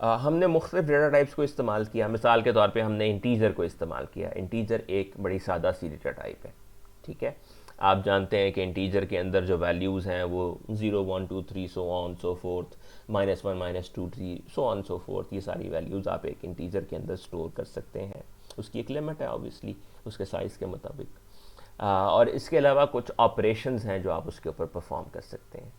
हमने मुख्तलिफ डेटा टाइप्स को इस्तेमाल किया। मिसाल के तौर पे हमने इंटीजर को इस्तेमाल किया। इंटीजर एक बड़ी सादा सी डेटा टाइप है, ठीक है। आप जानते हैं कि इंटीजर के अंदर जो वैल्यूज़ हैं वो 0 1 2 3 so on so fourth, -1 -2 3 so on so fourth, ये सारी वैल्यूज़ आप एक इंटीजर के अंदर स्टोर कर सकते हैं। उसकी एक लिमिट है ऑब्वियसली उसके साइज़ के मुताबिक, और इसके अलावा कुछ ऑपरेशंस हैं जो आप उसके ऊपर परफॉर्म कर सकते हैं,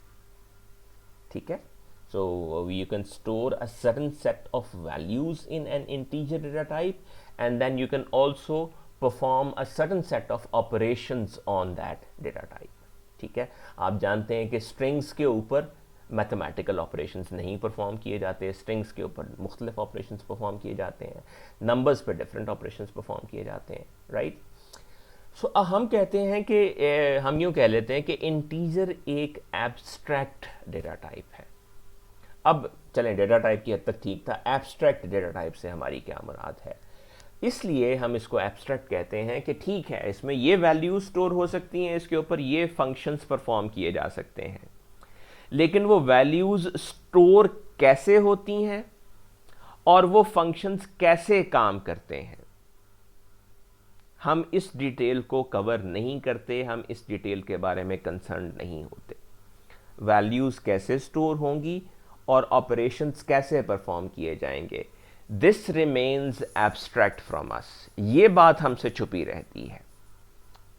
ठीक है। So you can store a certain set of values in an integer data type, and then you can also perform a certain set of operations on that data type, ठीक है। आप जानते हैं कि strings के ऊपर मैथमेटिकल ऑपरेशंस नहीं perform किए जाते, स्ट्रिंग्स के ऊपर मुख्तलिफ ऑपरेशंस परफॉर्म किए जाते हैं, नंबर्स पे डिफरेंट ऑपरेशंस परफॉर्म किए जाते हैं, राइट। सो हम कहते हैं कि हम यूँ कह लेते हैं कि इंटीजर एक एब्स्ट्रैक्ट डेटा टाइप है। अब चलें, डेटा टाइप की हद तक ठीक था, एब्स्ट्रैक्ट डेटा टाइप से हमारी क्या मुराद है। इसलिए हम इसको एब्स्ट्रैक्ट कहते हैं कि ठीक है, इसमें ये वैल्यूज स्टोर हो सकती हैं, इसके ऊपर ये फंक्शंस परफॉर्म किए जा सकते हैं, लेकिन वो वैल्यूज स्टोर कैसे होती हैं और वो फंक्शंस कैसे काम करते हैं, हम इस डिटेल को कवर नहीं करते, हम इस डिटेल के बारे में कंसर्न नहीं होते। वैल्यूज कैसे स्टोर होंगी और ऑपरेशंस कैसे परफॉर्म किए जाएंगे, this remains abstract from us, ये बात हमसे छुपी रहती है,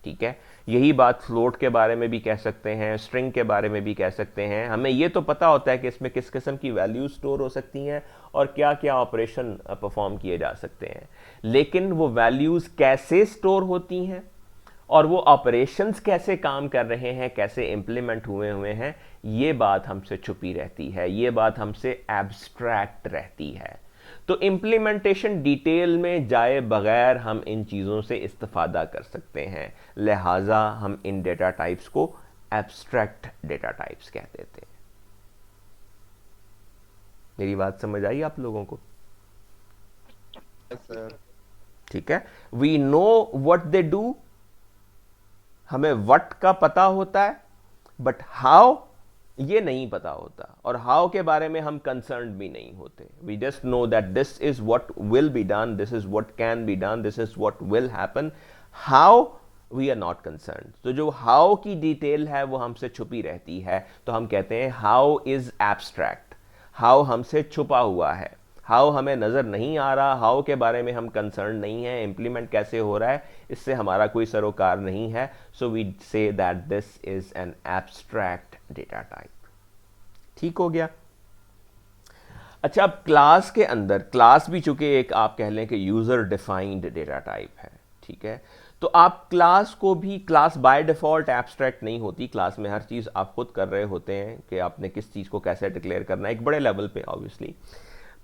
ठीक है। यही बात फ्लोट के बारे में भी कह सकते हैं, स्ट्रिंग के बारे में भी कह सकते हैं। हमें ये तो पता होता है कि इसमें किस किस्म की वैल्यूज स्टोर हो सकती हैं और क्या क्या ऑपरेशन परफॉर्म किए जा सकते हैं, लेकिन वो वैल्यूज कैसे स्टोर होती हैं और वो ऑपरेशंस कैसे काम कर रहे हैं, कैसे इंप्लीमेंट हुए हैं, ये बात हमसे छुपी रहती है, ये बात हमसे एब्स्ट्रैक्ट रहती है। तो इम्प्लीमेंटेशन डिटेल में जाए बगैर हम इन चीज़ों से इस्तेफादा कर सकते हैं, लिहाजा हम इन डेटा टाइप्स को एब्स्ट्रैक्ट डेटा टाइप्स कह देते हैं। मेरी बात समझ आई आप लोगों को?
Yes, sir.
ठीक है। We know what they do, हमें व्हाट का पता होता है, बट हाउ ये नहीं पता होता, और हाउ के बारे में हम कंसर्न भी नहीं होते। We just know that this is what will be done, this is what can be done, this is what will happen. How we are not concern. तो जो हाउ की डिटेल है वो हमसे छुपी रहती है, तो हम कहते हैं हाउ इज एब्स्ट्रैक्ट, हाउ हमसे छुपा हुआ है, हाउ हमें नज़र नहीं आ रहा, हाउ के बारे में हम कंसर्न नहीं है, इंप्लीमेंट कैसे हो रहा है इससे हमारा कोई सरोकार नहीं है। So we say that this is an abstract data type. ठीक हो गया। अच्छा, अब क्लास के अंदर, क्लास भी चूंकि एक आप कह लें कि यूज़र डिफाइंड डेटा टाइप है, ठीक है, तो आप क्लास को भी, क्लास बाय डिफ़ॉल्ट एब्स्ट्रैक्ट नहीं होती, क्लास में हर चीज़ आप खुद कर रहे होते हैं कि आपने किस चीज़ को कैसे डिक्लेयर करना है, एक बड़े लेवल पे ऑब्वियसली।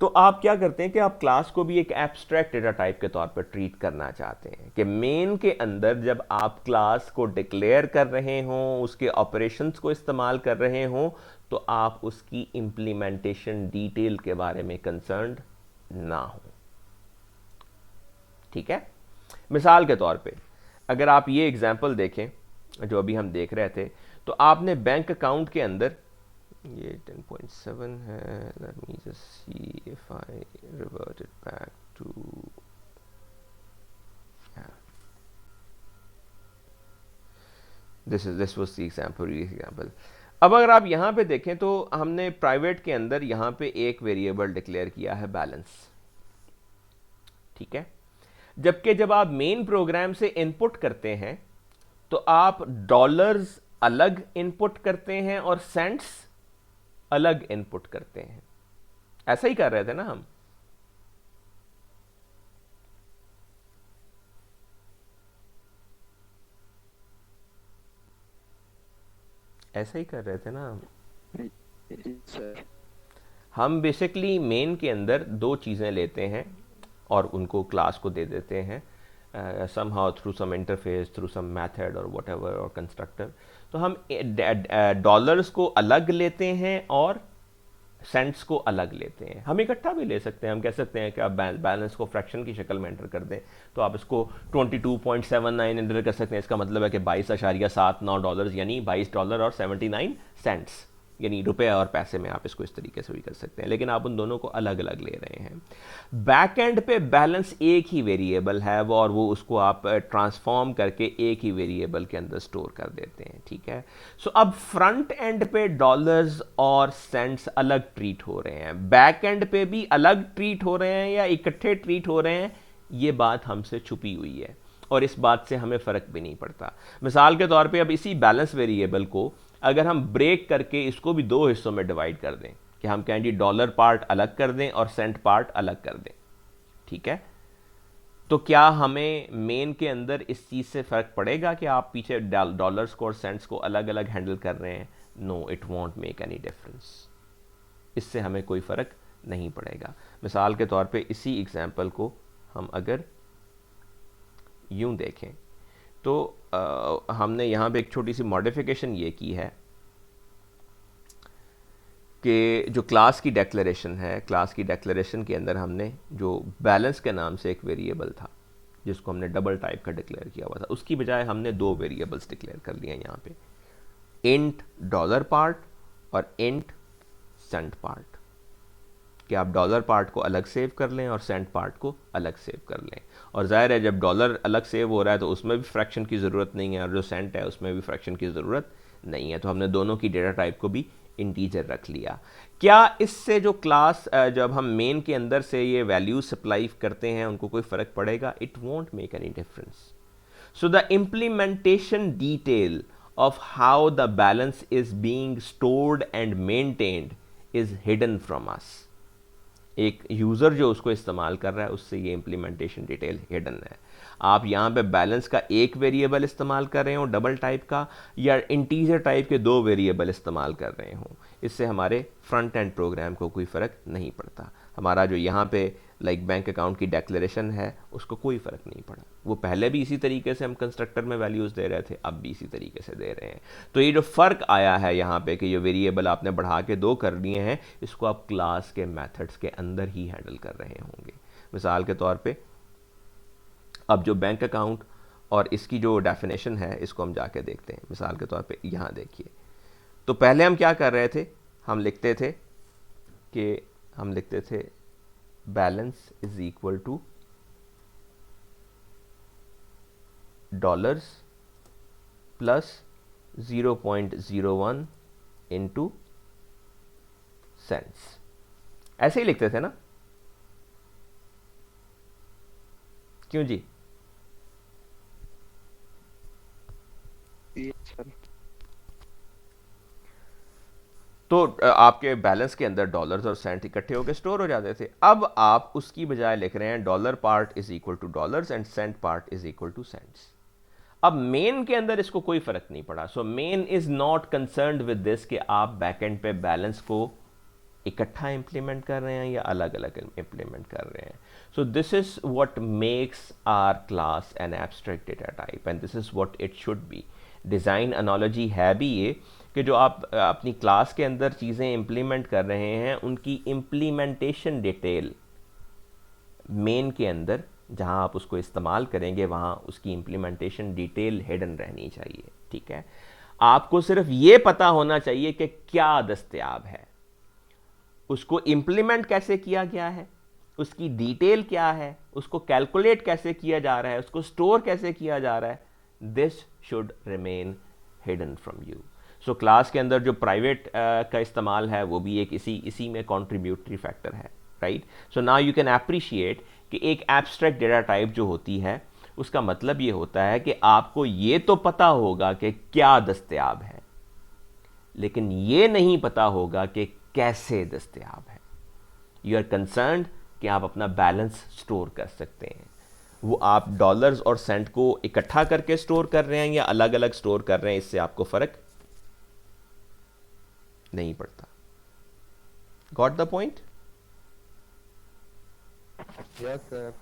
तो आप क्या करते हैं कि आप क्लास को भी एक एब्स्ट्रैक्ट डेटा टाइप के तौर पर ट्रीट करना चाहते हैं कि मेन के अंदर जब आप क्लास को डिक्लेयर कर रहे हों, उसके ऑपरेशंस को इस्तेमाल कर रहे हों, तो आप उसकी इम्प्लीमेंटेशन डिटेल के बारे में कंसर्न्ड ना हो, ठीक है। मिसाल के तौर पे अगर आप ये एग्जांपल देखें जो अभी हम देख रहे थे, तो आपने बैंक अकाउंट के अंदर, ये 10.7 है, let me just see if I revert it back to, this was the example. अब अगर आप यहाँ पे देखें तो हमने प्राइवेट के अंदर यहाँ पे एक वेरिएबल डिक्लेयर किया है बैलेंस, ठीक है। जबकि जब आप मेन प्रोग्राम से इनपुट करते हैं तो आप डॉलर्स अलग इनपुट करते हैं और सेंट्स अलग इनपुट करते हैं। ऐसा ही कर रहे थे ना हम। ऐसा ही कर रहे थे ना हम।
सर
हम बेसिकली मेन के अंदर दो चीज़ें लेते हैं और उनको क्लास को दे देते हैं somehow through some interface, through some method or whatever or constructor। तो हम डॉलर्स को अलग लेते हैं और सेंट्स को अलग लेते हैं। हम इकट्ठा भी ले सकते हैं। हम कह सकते हैं कि आप बैलेंस को फ्रैक्शन की शक्ल में एंटर कर दें, तो आप इसको 22.79 एंटर कर सकते हैं। इसका मतलब है कि 22.79 डॉलर्स यानी $22 और 79 सेंट्स यानी रुपए और पैसे में आप इसको इस तरीके से भी कर सकते हैं, लेकिन आप उन दोनों को अलग अलग ले रहे हैं। बैक एंड पे बैलेंस एक ही वेरिएबल है वो, और वो उसको आप ट्रांसफॉर्म करके एक ही वेरिएबल के अंदर स्टोर कर देते हैं, ठीक है। सो अब फ्रंट एंड पे डॉलर्स और सेंट्स अलग ट्रीट हो रहे हैं, बैक एंड पे भी अलग ट्रीट हो रहे हैं या इकट्ठे ट्रीट हो रहे हैं, ये बात हमसे छुपी हुई है और इस बात से हमें फ़र्क भी नहीं पड़ता। मिसाल के तौर पे अब इसी बैलेंस वेरिएबल को अगर हम ब्रेक करके इसको भी दो हिस्सों में डिवाइड कर दें कि हम कहें जी डॉलर पार्ट अलग कर दें और सेंट पार्ट अलग कर दें, ठीक है, तो क्या हमें मेन के अंदर इस चीज़ से फ़र्क पड़ेगा कि आप पीछे डॉलर्स को और सेंट्स को अलग अलग हैंडल कर रहे हैं? No, it won't make any difference. इससे हमें कोई फ़र्क नहीं पड़ेगा। मिसाल के तौर पे इसी एग्जांपल को हम अगर यूं देखें तो हमने यहाँ पे एक छोटी सी मॉडिफिकेशन ये की है कि जो क्लास की डेक्लेरेशन है, क्लास की डेक्लेरेशन के अंदर हमने जो बैलेंस के नाम से एक वेरिएबल था जिसको हमने डबल टाइप का डिक्लेयर किया हुआ था, उसकी बजाय हमने दो वेरिएबल्स डिक्लेयर कर लिए हैं यहाँ पे, इंट डॉलर पार्ट और इंट सेंट पार्ट, कि आप डॉलर पार्ट को अलग सेव कर लें और सेंट पार्ट को अलग सेव कर लें। और ज़ाहिर है जब डॉलर अलग सेव हो रहा है तो उसमें भी फ्रैक्शन की ज़रूरत नहीं है और जो सेंट है उसमें भी फ्रैक्शन की ज़रूरत नहीं है, तो हमने दोनों की डेटा टाइप को भी इंटीजर रख लिया। क्या इससे जो क्लास जब हम मेन के अंदर से ये वैल्यूज सप्लाई करते हैं उनको कोई फ़र्क पड़ेगा? It won't make any difference. So the implementation detail of how the balance is being stored and maintained is hidden from us। एक यूज़र जो उसको इस्तेमाल कर रहा है उससे ये इम्प्लीमेंटेशन डिटेल हिडन है। आप यहाँ पे बैलेंस का एक वेरिएबल इस्तेमाल कर रहे हो डबल टाइप का, या इंटीजर टाइप के दो वेरिएबल इस्तेमाल कर रहे हो, इससे हमारे फ्रंट एंड प्रोग्राम को कोई फ़र्क नहीं पड़ता। हमारा जो यहाँ पे लाइक बैंक अकाउंट की डेक्लेरेशन है उसको कोई फ़र्क नहीं पड़ा। वो पहले भी इसी तरीके से हम कंस्ट्रक्टर में वैल्यूज़ दे रहे थे, अब भी इसी तरीके से दे रहे हैं। तो ये जो फ़र्क आया है यहाँ पे कि ये वेरिएबल आपने बढ़ा के दो कर लिए हैं, इसको आप क्लास के मेथड्स के अंदर ही हैंडल कर रहे होंगे। मिसाल के तौर पे अब जो बैंक अकाउंट और इसकी जो डेफिनेशन है इसको हम जाके देखते हैं। मिसाल के तौर पे यहाँ देखिए, तो पहले हम क्या कर रहे थे, हम लिखते थे balance is equal to dollars plus 0.01 into cents, ऐसे ही लिखते थे ना? क्यों जी?
सर
तो आपके बैलेंस के अंदर डॉलर्स और सेंट इकट्ठे होकर स्टोर हो जाते थे। अब आप उसकी बजाय लिख रहे हैं dollar part is equal to dollars and cent part is equal to cents. अब मेन के अंदर इसको कोई फर्क नहीं पड़ा। So main is not concerned with this कि आप बैकएंड पे बैलेंस को इकट्ठा इंप्लीमेंट कर रहे हैं या अलग अलग इंप्लीमेंट कर रहे हैं। So this is what makes our class an abstract data type and this is what it should be. Design analogy है भी ये कि जो आप अपनी क्लास के अंदर चीज़ें इंप्लीमेंट कर रहे हैं उनकी इम्प्लीमेंटेशन डिटेल मेन के अंदर जहां आप उसको इस्तेमाल करेंगे वहां उसकी इम्प्लीमेंटेशन डिटेल हिडन रहनी चाहिए, ठीक है। आपको सिर्फ ये पता होना चाहिए कि क्या दस्तयाब है, उसको इम्प्लीमेंट कैसे किया गया है, उसकी डिटेल क्या है, उसको कैलकुलेट कैसे किया जा रहा है, उसको स्टोर कैसे किया जा रहा है। This should remain hidden from you. So class के अंदर जो प्राइवेट का इस्तेमाल है वो भी एक इसी में कॉन्ट्रीब्यूटरी फैक्टर है, right. So now you can appreciate कि एक एब्स्ट्रैक्ट डेटा टाइप जो होती है उसका मतलब ये होता है कि आपको ये तो पता होगा कि क्या दस्तयाब है, लेकिन ये नहीं पता होगा कि कैसे दस्तयाब है। यू आर कंसर्न्ड कि आप अपना बैलेंस स्टोर कर सकते हैं, वो आप डॉलर्स और सेंट को इकट्ठा करके स्टोर कर रहे हैं या अलग अलग स्टोर कर रहे हैं, इससे आपको फर्क नहीं पड़ता। Got the point?
Yes sir.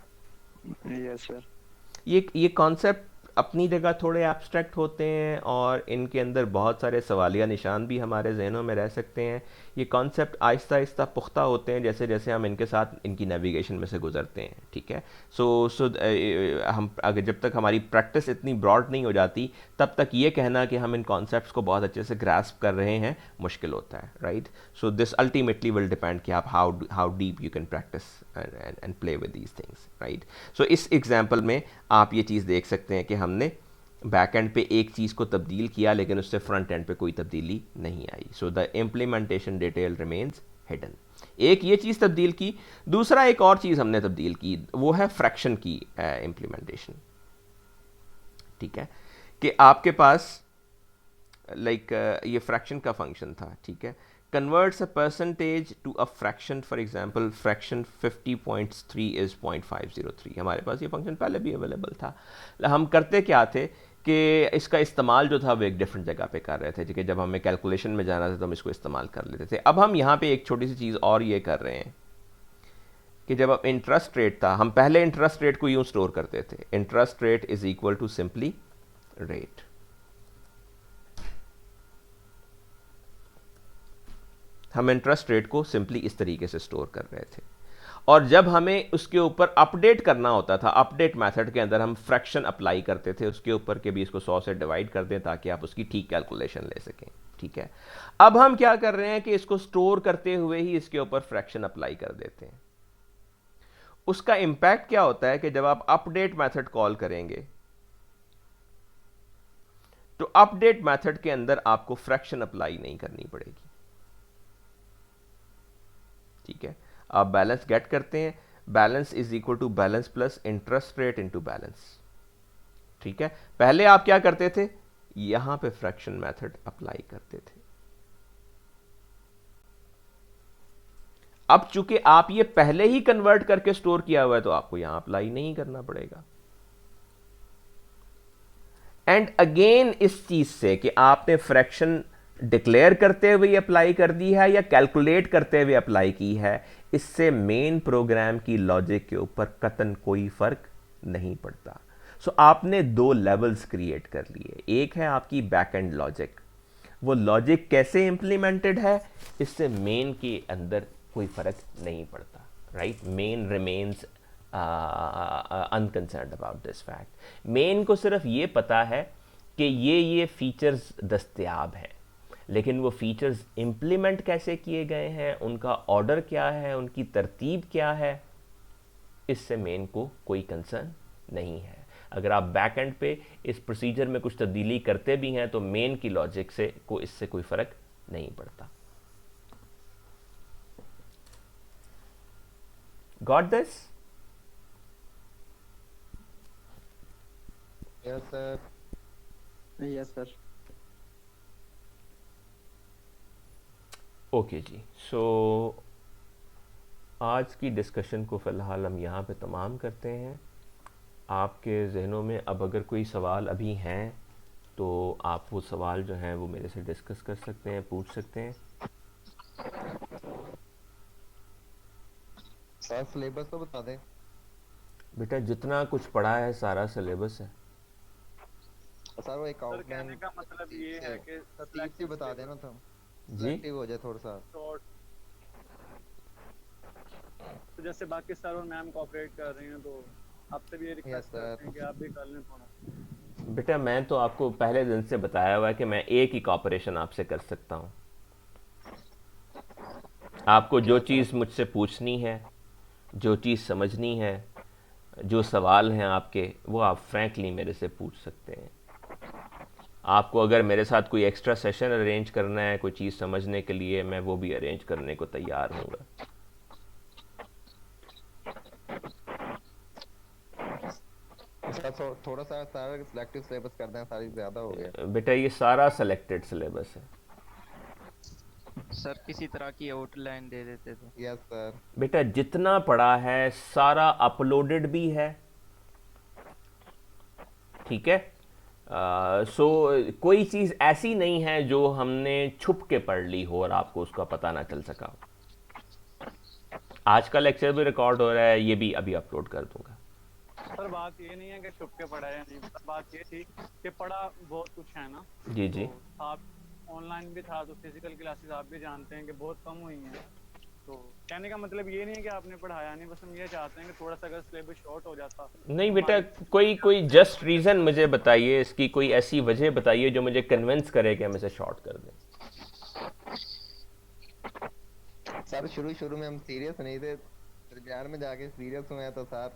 Yes sir.
ये कॉन्सेप्ट अपनी जगह थोड़े एब्स्ट्रैक्ट होते हैं और इनके अंदर बहुत सारे सवालिया निशान भी हमारे जहनों में रह सकते हैं। ये कॉन्सेप्ट आहिस्ता आहिस्ता पुख्ता होते हैं जैसे जैसे हम इनके साथ इनकी नेविगेशन में से गुजरते हैं, ठीक है। सो हम अगर जब तक हमारी प्रैक्टिस इतनी ब्रॉड नहीं हो जाती तब तक ये कहना कि हम इन कॉन्सेप्ट्स को बहुत अच्छे से ग्रास्प कर रहे हैं मुश्किल होता है, right. So this ultimately will depend कि आप how deep you can practice and play with these things, right. So इस एग्जाम्पल में आप ये चीज़ देख सकते हैं कि हमने बैक एंड पे एक चीज़ को तब्दील किया लेकिन उससे फ्रंट एंड पे कोई तब्दीली नहीं आई। So the implementation detail remains hidden. एक ये चीज़ तब्दील की, दूसरा एक और चीज़ हमने तब्दील की, वो है फ्रैक्शन की इम्प्लीमेंटेशन, ठीक है। कि आपके पास ये फ्रैक्शन का फंक्शन था, ठीक है। converts a percentage to a fraction, for example fraction 50.3 is 0.503। हमारे पास ये फंक्शन पहले भी अवेलेबल था। हम करते क्या थे कि इसका इस्तेमाल जो था वो एक डिफरेंट जगह पे कर रहे थे, ठीक है। जब हमें कैलकुलेशन में जाना था तो हम इसको इस्तेमाल कर लेते थे। अब हम यहाँ पे एक छोटी सी चीज़ और ये कर रहे हैं कि जब अब इंटरेस्ट रेट था, हम पहले इंटरेस्ट रेट को यूँ स्टोर करते थे, interest rate is equal to simply rate. हम इंटरेस्ट रेट को सिंपली इस तरीके से स्टोर कर रहे थे, और जब हमें उसके ऊपर अपडेट करना होता था, अपडेट मेथड के अंदर हम फ्रैक्शन अप्लाई करते थे उसके ऊपर के भी इसको 100 से डिवाइड कर दें ताकि आप उसकी ठीक कैलकुलेशन ले सकें, ठीक है। अब हम क्या कर रहे हैं कि इसको स्टोर करते हुए ही इसके ऊपर फ्रैक्शन अप्लाई कर देते हैं। उसका इंपैक्ट क्या होता है कि जब आप अपडेट मेथड कॉल करेंगे तो अपडेट मेथड के अंदर आपको फ्रैक्शन अप्लाई नहीं करनी पड़ेगी, ठीक है। आप बैलेंस गेट करते हैं, balance is equal to balance plus interest rate into balance, ठीक है। पहले आप क्या करते थे, यहां पे फ्रैक्शन मेथड अप्लाई करते थे। अब चूंकि आप ये पहले ही कन्वर्ट करके स्टोर किया हुआ है तो आपको यहां अप्लाई नहीं करना पड़ेगा। एंड अगेन इस चीज से कि आपने फ्रैक्शन डिक्लेयर करते हुए अप्लाई कर दी है या कैलकुलेट करते हुए अप्लाई की है, इससे मेन प्रोग्राम की लॉजिक के ऊपर कतन कोई फर्क नहीं पड़ता। सो आपने दो लेवल्स क्रिएट कर लिए, एक है आपकी बैक एंड लॉजिक, वो लॉजिक कैसे इंप्लीमेंटेड है इससे मेन के अंदर कोई फर्क नहीं पड़ता, right. Main remains unconcerned about this fact. Main को सिर्फ ये पता है कि ये फीचर्स दस्तयाब हैं, लेकिन वो फीचर्स इंप्लीमेंट कैसे किए गए हैं, उनका ऑर्डर क्या है, उनकी तरतीब क्या है, इससे मेन को कोई कंसर्न नहीं है। अगर आप बैक एंड पे इस प्रोसीजर में कुछ तब्दीली करते भी हैं तो मेन की लॉजिक से इससे कोई फर्क नहीं पड़ता। Got this?
Yes sir.
Yes sir.
Okay जी, सो आज की डिस्कशन को फ़िलहाल हम यहाँ पे तमाम करते हैं। आपके जहनों में अब अगर कोई सवाल अभी हैं तो आप वो सवाल जो हैं वो मेरे से डिस्कस कर सकते हैं, पूछ सकते हैं।
सर सिलेबस तो बता दें।
बेटा जितना कुछ पढ़ा है सारा सिलेबस है।
सर वो एक
सर
आउटलाइन
कहने का मतलब ये है कि
तरतीब बता देना था,
जी
एक्टिव हो जाए थोड़ा सा।
शॉर्ट, तो जैसे बाकी सर और मैम कोऑपरेट कर रही हैं तो आपसे भी ये रिक्वेस्ट
Yes, sir.
करते हैं कि आप भी कर लें थोड़ा।
बेटा मैं तो आपको पहले दिन से बताया हुआ है कि मैं एक ही कॉपरेशन आपसे कर सकता हूँ। आपको जो चीज़ मुझसे पूछनी है, जो चीज़ समझनी है, जो सवाल हैं आपके, वो आप फ्रैंकली मेरे से पूछ सकते हैं। आपको अगर मेरे साथ कोई एक्स्ट्रा सेशन अरेंज करना है कोई चीज़ समझने के लिए, मैं वो भी अरेंज करने को तैयार हूँगा।
सर थोड़ा सा सारा सिलेक्टिव सिलेबस कर दें, सारी ज्यादा हो गया।
बेटा ये सारा सेलेक्टेड सिलेबस है।
सर किसी तरह की आउटलाइन दे देते तो।
Yes sir.
बेटा जितना पढ़ा है सारा अपलोडेड भी है, ठीक है। सो कोई चीज़ ऐसी नहीं है जो हमने छुप के पढ़ ली हो और आपको उसका पता ना चल सका हो। आज का लेक्चर भी रिकॉर्ड हो रहा है, ये भी अभी अपलोड कर दूंगा।
सर बात ये नहीं है कि छुप के पढ़ा है नहीं, बात ये थी कि पढ़ा बहुत कुछ है ना।
जी जी।
तो आप ऑनलाइन भी था तो फिजिकल क्लासेस आप भी जानते हैं कि बहुत कम हुई हैं। तो कहने का मतलब ये नहीं है कि आपने पढ़ाया नहीं, बस हम ये चाहते हैं कि थोड़ा सा अगर सिलेबस शॉर्ट हो जाता।
नहीं बेटा, कोई जस्ट रीज़न मुझे बताइए, इसकी कोई ऐसी वजह बताइए जो मुझे कन्विंस करे कि हम इसे शॉर्ट कर दें।
सर शुरू में हम सीरियस नहीं थे, दरमियान में जाके सीरियस हुए हैं तो सर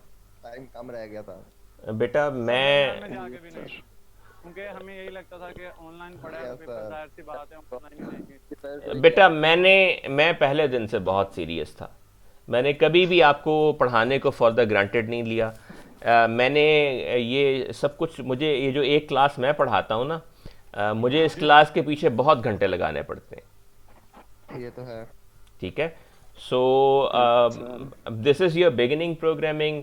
टाइम कम रह गया था।
बेटा मैं
जाके भी नहीं, क्योंकि हमें यही लगता था कि ऑनलाइन पढ़ा है तो पेपर जाहिर सी बात है ऑनलाइन ही देंगे।
बेटा मैं पहले दिन से बहुत सीरियस था। मैंने कभी भी आपको पढ़ाने को फॉर द ग्रांटेड नहीं लिया। मैंने ये सब कुछ, मुझे ये जो एक क्लास मैं पढ़ाता हूँ ना, मुझे इस क्लास के पीछे बहुत घंटे लगाने पड़ते हैं।
ये तो है।
ठीक है। So this is your beginning programming.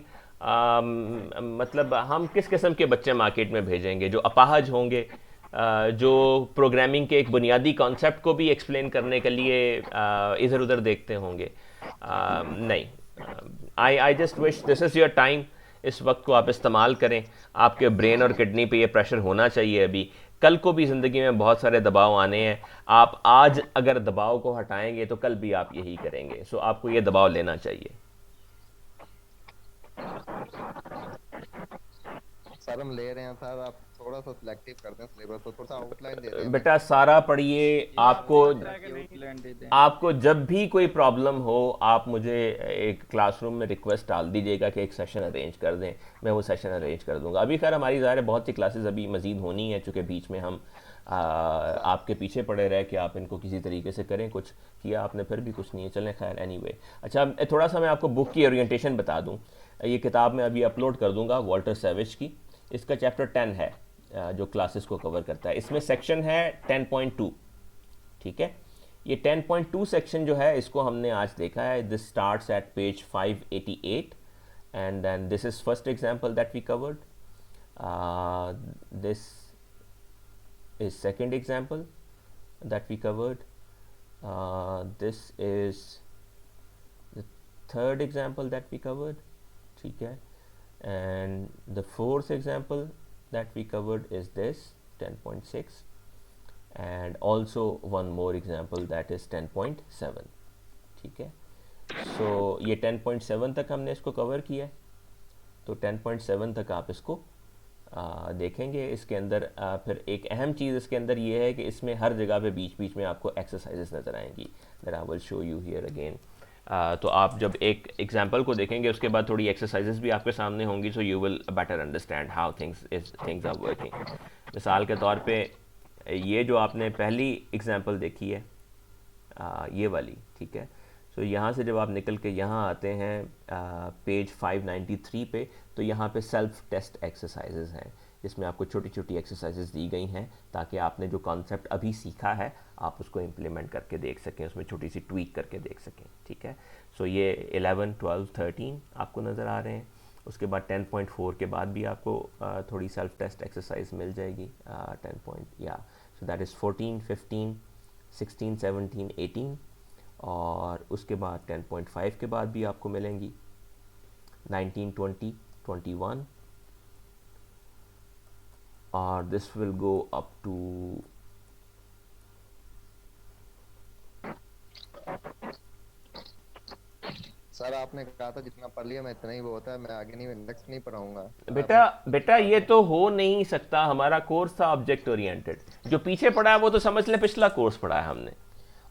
मतलब हम किस किस्म के बच्चे मार्केट में भेजेंगे जो अपाहज होंगे, जो प्रोग्रामिंग के एक बुनियादी कॉन्सेप्ट को भी एक्सप्लेन करने के लिए इधर उधर देखते होंगे। नहीं, I just wish this is your time. इस वक्त को आप इस्तेमाल करें। आपके ब्रेन और किडनी पे ये प्रेशर होना चाहिए। अभी कल को भी ज़िंदगी में बहुत सारे दबाव आने हैं। आप आज अगर दबाव को हटाएंगे तो कल भी आप यही करेंगे। सो आपको ये दबाव लेना चाहिए।
सर हम ले रहे हैं सर, आप थोड़ा सा सिलेक्टिव कर दें सिलेबस, तो थोड़ा सा आउटलाइन दे दें।
बेटा सारा पढ़िए। आपको जब भी कोई प्रॉब्लम हो आप मुझे एक क्लासरूम में रिक्वेस्ट डाल दीजिएगा कि एक सेशन अरेंज कर दें, मैं वो सेशन अरेंज कर दूंगा। अभी खैर हमारी ज़ाहिर है बहुत सी क्लासेस अभी मज़ीद होनी है, चूँकि बीच में हम आपके पीछे पड़े रहे कि आप इनको किसी तरीके से करें। कुछ किया आपने फिर भी कुछ नहीं है, चलें खैर एनीवे। अच्छा थोड़ा सा मैं आपको बुक की ओरिएंटेशन बता दूँ। ये किताब मैं अभी अपलोड कर दूंगा वॉल्टर सैवेज की। इसका चैप्टर 10 है जो क्लासेस को कवर करता है। इसमें सेक्शन है 10.2, ठीक है। ये 10.2 सेक्शन जो है इसको हमने आज देखा है। This starts at page 588 and then this is first example that we covered. This is second example that we covered. This is the third example that we covered, ठीक है। And the fourth example that we covered is this 10.6 and also one more example that is 10.7, ठीक है। So ये 10.7 तक हमने इसको cover किया है, तो 10.7 तक आप इसको देखेंगे। इसके अंदर फिर एक अहम चीज़ इसके अंदर ये है कि इसमें हर जगह पे बीच बीच में आपको एक्सरसाइजेस नज़र आएंगी। That I will show you here again. तो आप जब एक एग्जाम्पल को देखेंगे उसके बाद थोड़ी एक्सरसाइजेस भी आपके सामने होंगी, so you will better understand how things are working. मिसाल के तौर पे ये जो आपने पहली एग्जाम्पल देखी है ये वाली, ठीक है। सो यहाँ से जब आप निकल के यहाँ आते हैं पेज 593 पे, तो यहाँ पे सेल्फ टेस्ट एक्सरसाइजेस हैं जिसमें आपको छोटी छोटी एक्सरसाइजेस दी गई हैं ताकि आपने जो कॉन्सेप्ट अभी सीखा है आप उसको इम्प्लीमेंट करके देख सकें, उसमें छोटी सी ट्वीक करके देख सकें, ठीक है। सो ये 11, 12, 13 आपको नज़र आ रहे हैं। उसके बाद 10.4 के बाद भी आपको थोड़ी सेल्फ टेस्ट एक्सरसाइज मिल जाएगी। 10 सो दैट इज़ 14, 15, 16, 17, 18 और उसके बाद 10.5 के बाद भी आपको मिलेंगी 19, 20, 21 और this will go up to
sir आपने कहा था जितना पढ़ लिया मैं इतना ही बहुत है, मैं आगे नहीं, नेक्स्ट नहीं
बेटा
पढ़ाऊंगा।
बेटा ये तो हो नहीं सकता। हमारा कोर्स था ऑब्जेक्ट ओरिएंटेड। जो पीछे पढ़ा है वो तो समझ लें पिछला कोर्स पढ़ा है हमने।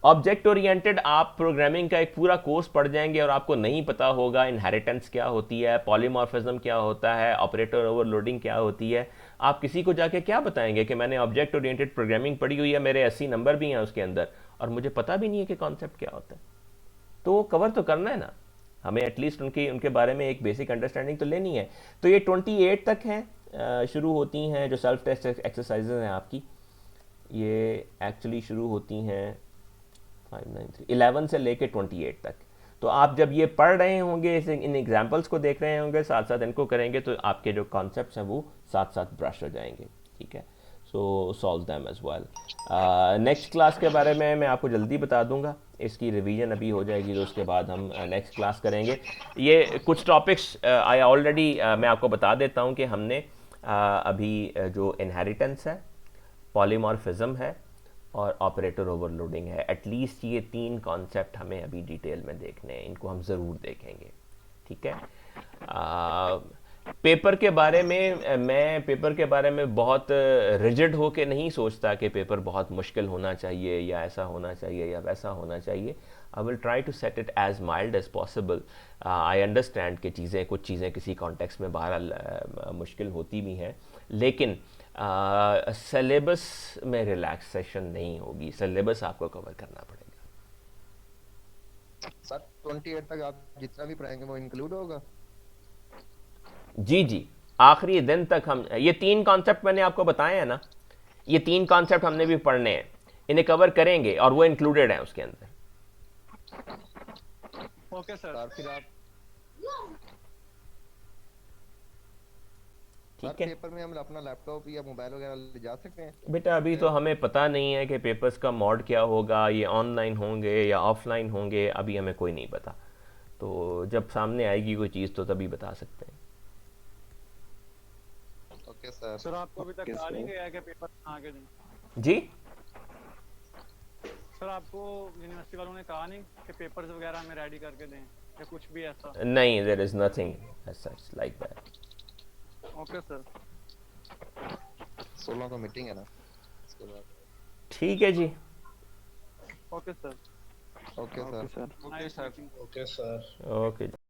ऑब्जेक्ट ओरिएंटेड आप प्रोग्रामिंग का एक पूरा कोर्स पढ़ जाएंगे और आपको नहीं पता होगा इनहेरिटेंस क्या होती है, पॉलीमॉर्फिज्म क्या होता है, ऑपरेटर ओवरलोडिंग क्या होती है। आप किसी को जाके क्या बताएंगे कि मैंने ऑब्जेक्ट ओरिएंटेड प्रोग्रामिंग पढ़ी हुई है, मेरे 80 नंबर भी हैं उसके अंदर, और मुझे पता भी नहीं है कि कॉन्सेप्ट क्या होता है। तो वो कवर तो करना है ना, हमें एटलीस्ट उनके बारे में एक बेसिक अंडरस्टैंडिंग तो लेनी है। तो ये 28 तक हैं, शुरू होती हैं जो सेल्फ टेस्ट एक्सरसाइजेज हैं आपकी, ये एक्चुअली शुरू होती हैं 11 से लेके 28 तक। तो आप जब ये पढ़ रहे होंगे, इन एग्जाम्पल्स को देख रहे होंगे, साथ साथ इनको करेंगे, तो आपके जो कॉन्सेप्ट्स हैं वो साथ साथ ब्रश हो जाएंगे, ठीक है। So solve them as well. Next class के बारे में मैं आपको जल्दी बता दूंगा, इसकी रिवीजन अभी हो जाएगी तो उसके बाद हम नेक्स्ट क्लास करेंगे। ये कुछ टॉपिक्स आई ऑलरेडी मैं आपको बता देता हूँ कि हमने अभी जो इनहेरिटेंस है, पॉलीमॉर्फिज्म है और ऑपरेटर ओवरलोडिंग है, एटलीस्ट ये 3 कॉन्सेप्ट हमें अभी डिटेल में देखने हैं, इनको हम ज़रूर देखेंगे, ठीक है। पेपर के बारे में मैं पेपर के बारे में बहुत रिजिड होके नहीं सोचता कि पेपर बहुत मुश्किल होना चाहिए या ऐसा होना चाहिए या वैसा होना चाहिए। I will try to set it as mild as possible. I understand कि कुछ चीज़ें किसी कॉन्टेक्स्ट में बहरहाल मुश्किल होती भी हैं, लेकिन सिलेबस में रिलैक्सेशन नहीं होगी, सिलेबस आपको कवर करना पड़ेगा।
सर 28 तक आप जितना भी पढ़ाएंगे वो इंक्लूड होगा?
जी जी, आखिरी दिन तक हम ये 3 कॉन्सेप्ट मैंने आपको बताए हैं ना, ये 3 कॉन्सेप्ट हमने भी पढ़ने हैं, इन्हें कवर करेंगे और वो इंक्लूडेड है उसके अंदर।
Okay sir.
सर फिर आप
ठीक है
पेपर में हम अपना लैपटॉप या मोबाइल वगैरह ले जा सकते हैं?
बेटा, अभी तो हमें पता नहीं है कि पेपर्स का मोड क्या होगा, ये ऑनलाइन होंगे या ऑफलाइन होंगे, अभी हमें कोई नहीं पता। तो जब सामने आएगी कोई चीज़ तो तभी बता सकते हैं।
Okay sir.
सर आपको अभी तक कहा नहीं गया है कि पेपर कहाँ के दें?
जी
सर आपको यूनिवर्सिटी वालों ने कहा नहीं कि पेपर्स वगैरह हमें रेडी करके दें या कुछ भी ऐसा?
नहीं, there is nothing as such like that.
Okay sir.
16 को मीटिंग है ना, इसके बाद।
ठीक है जी,
okay sir.
Okay sir.
Nice meeting.
Okay sir.
Okay.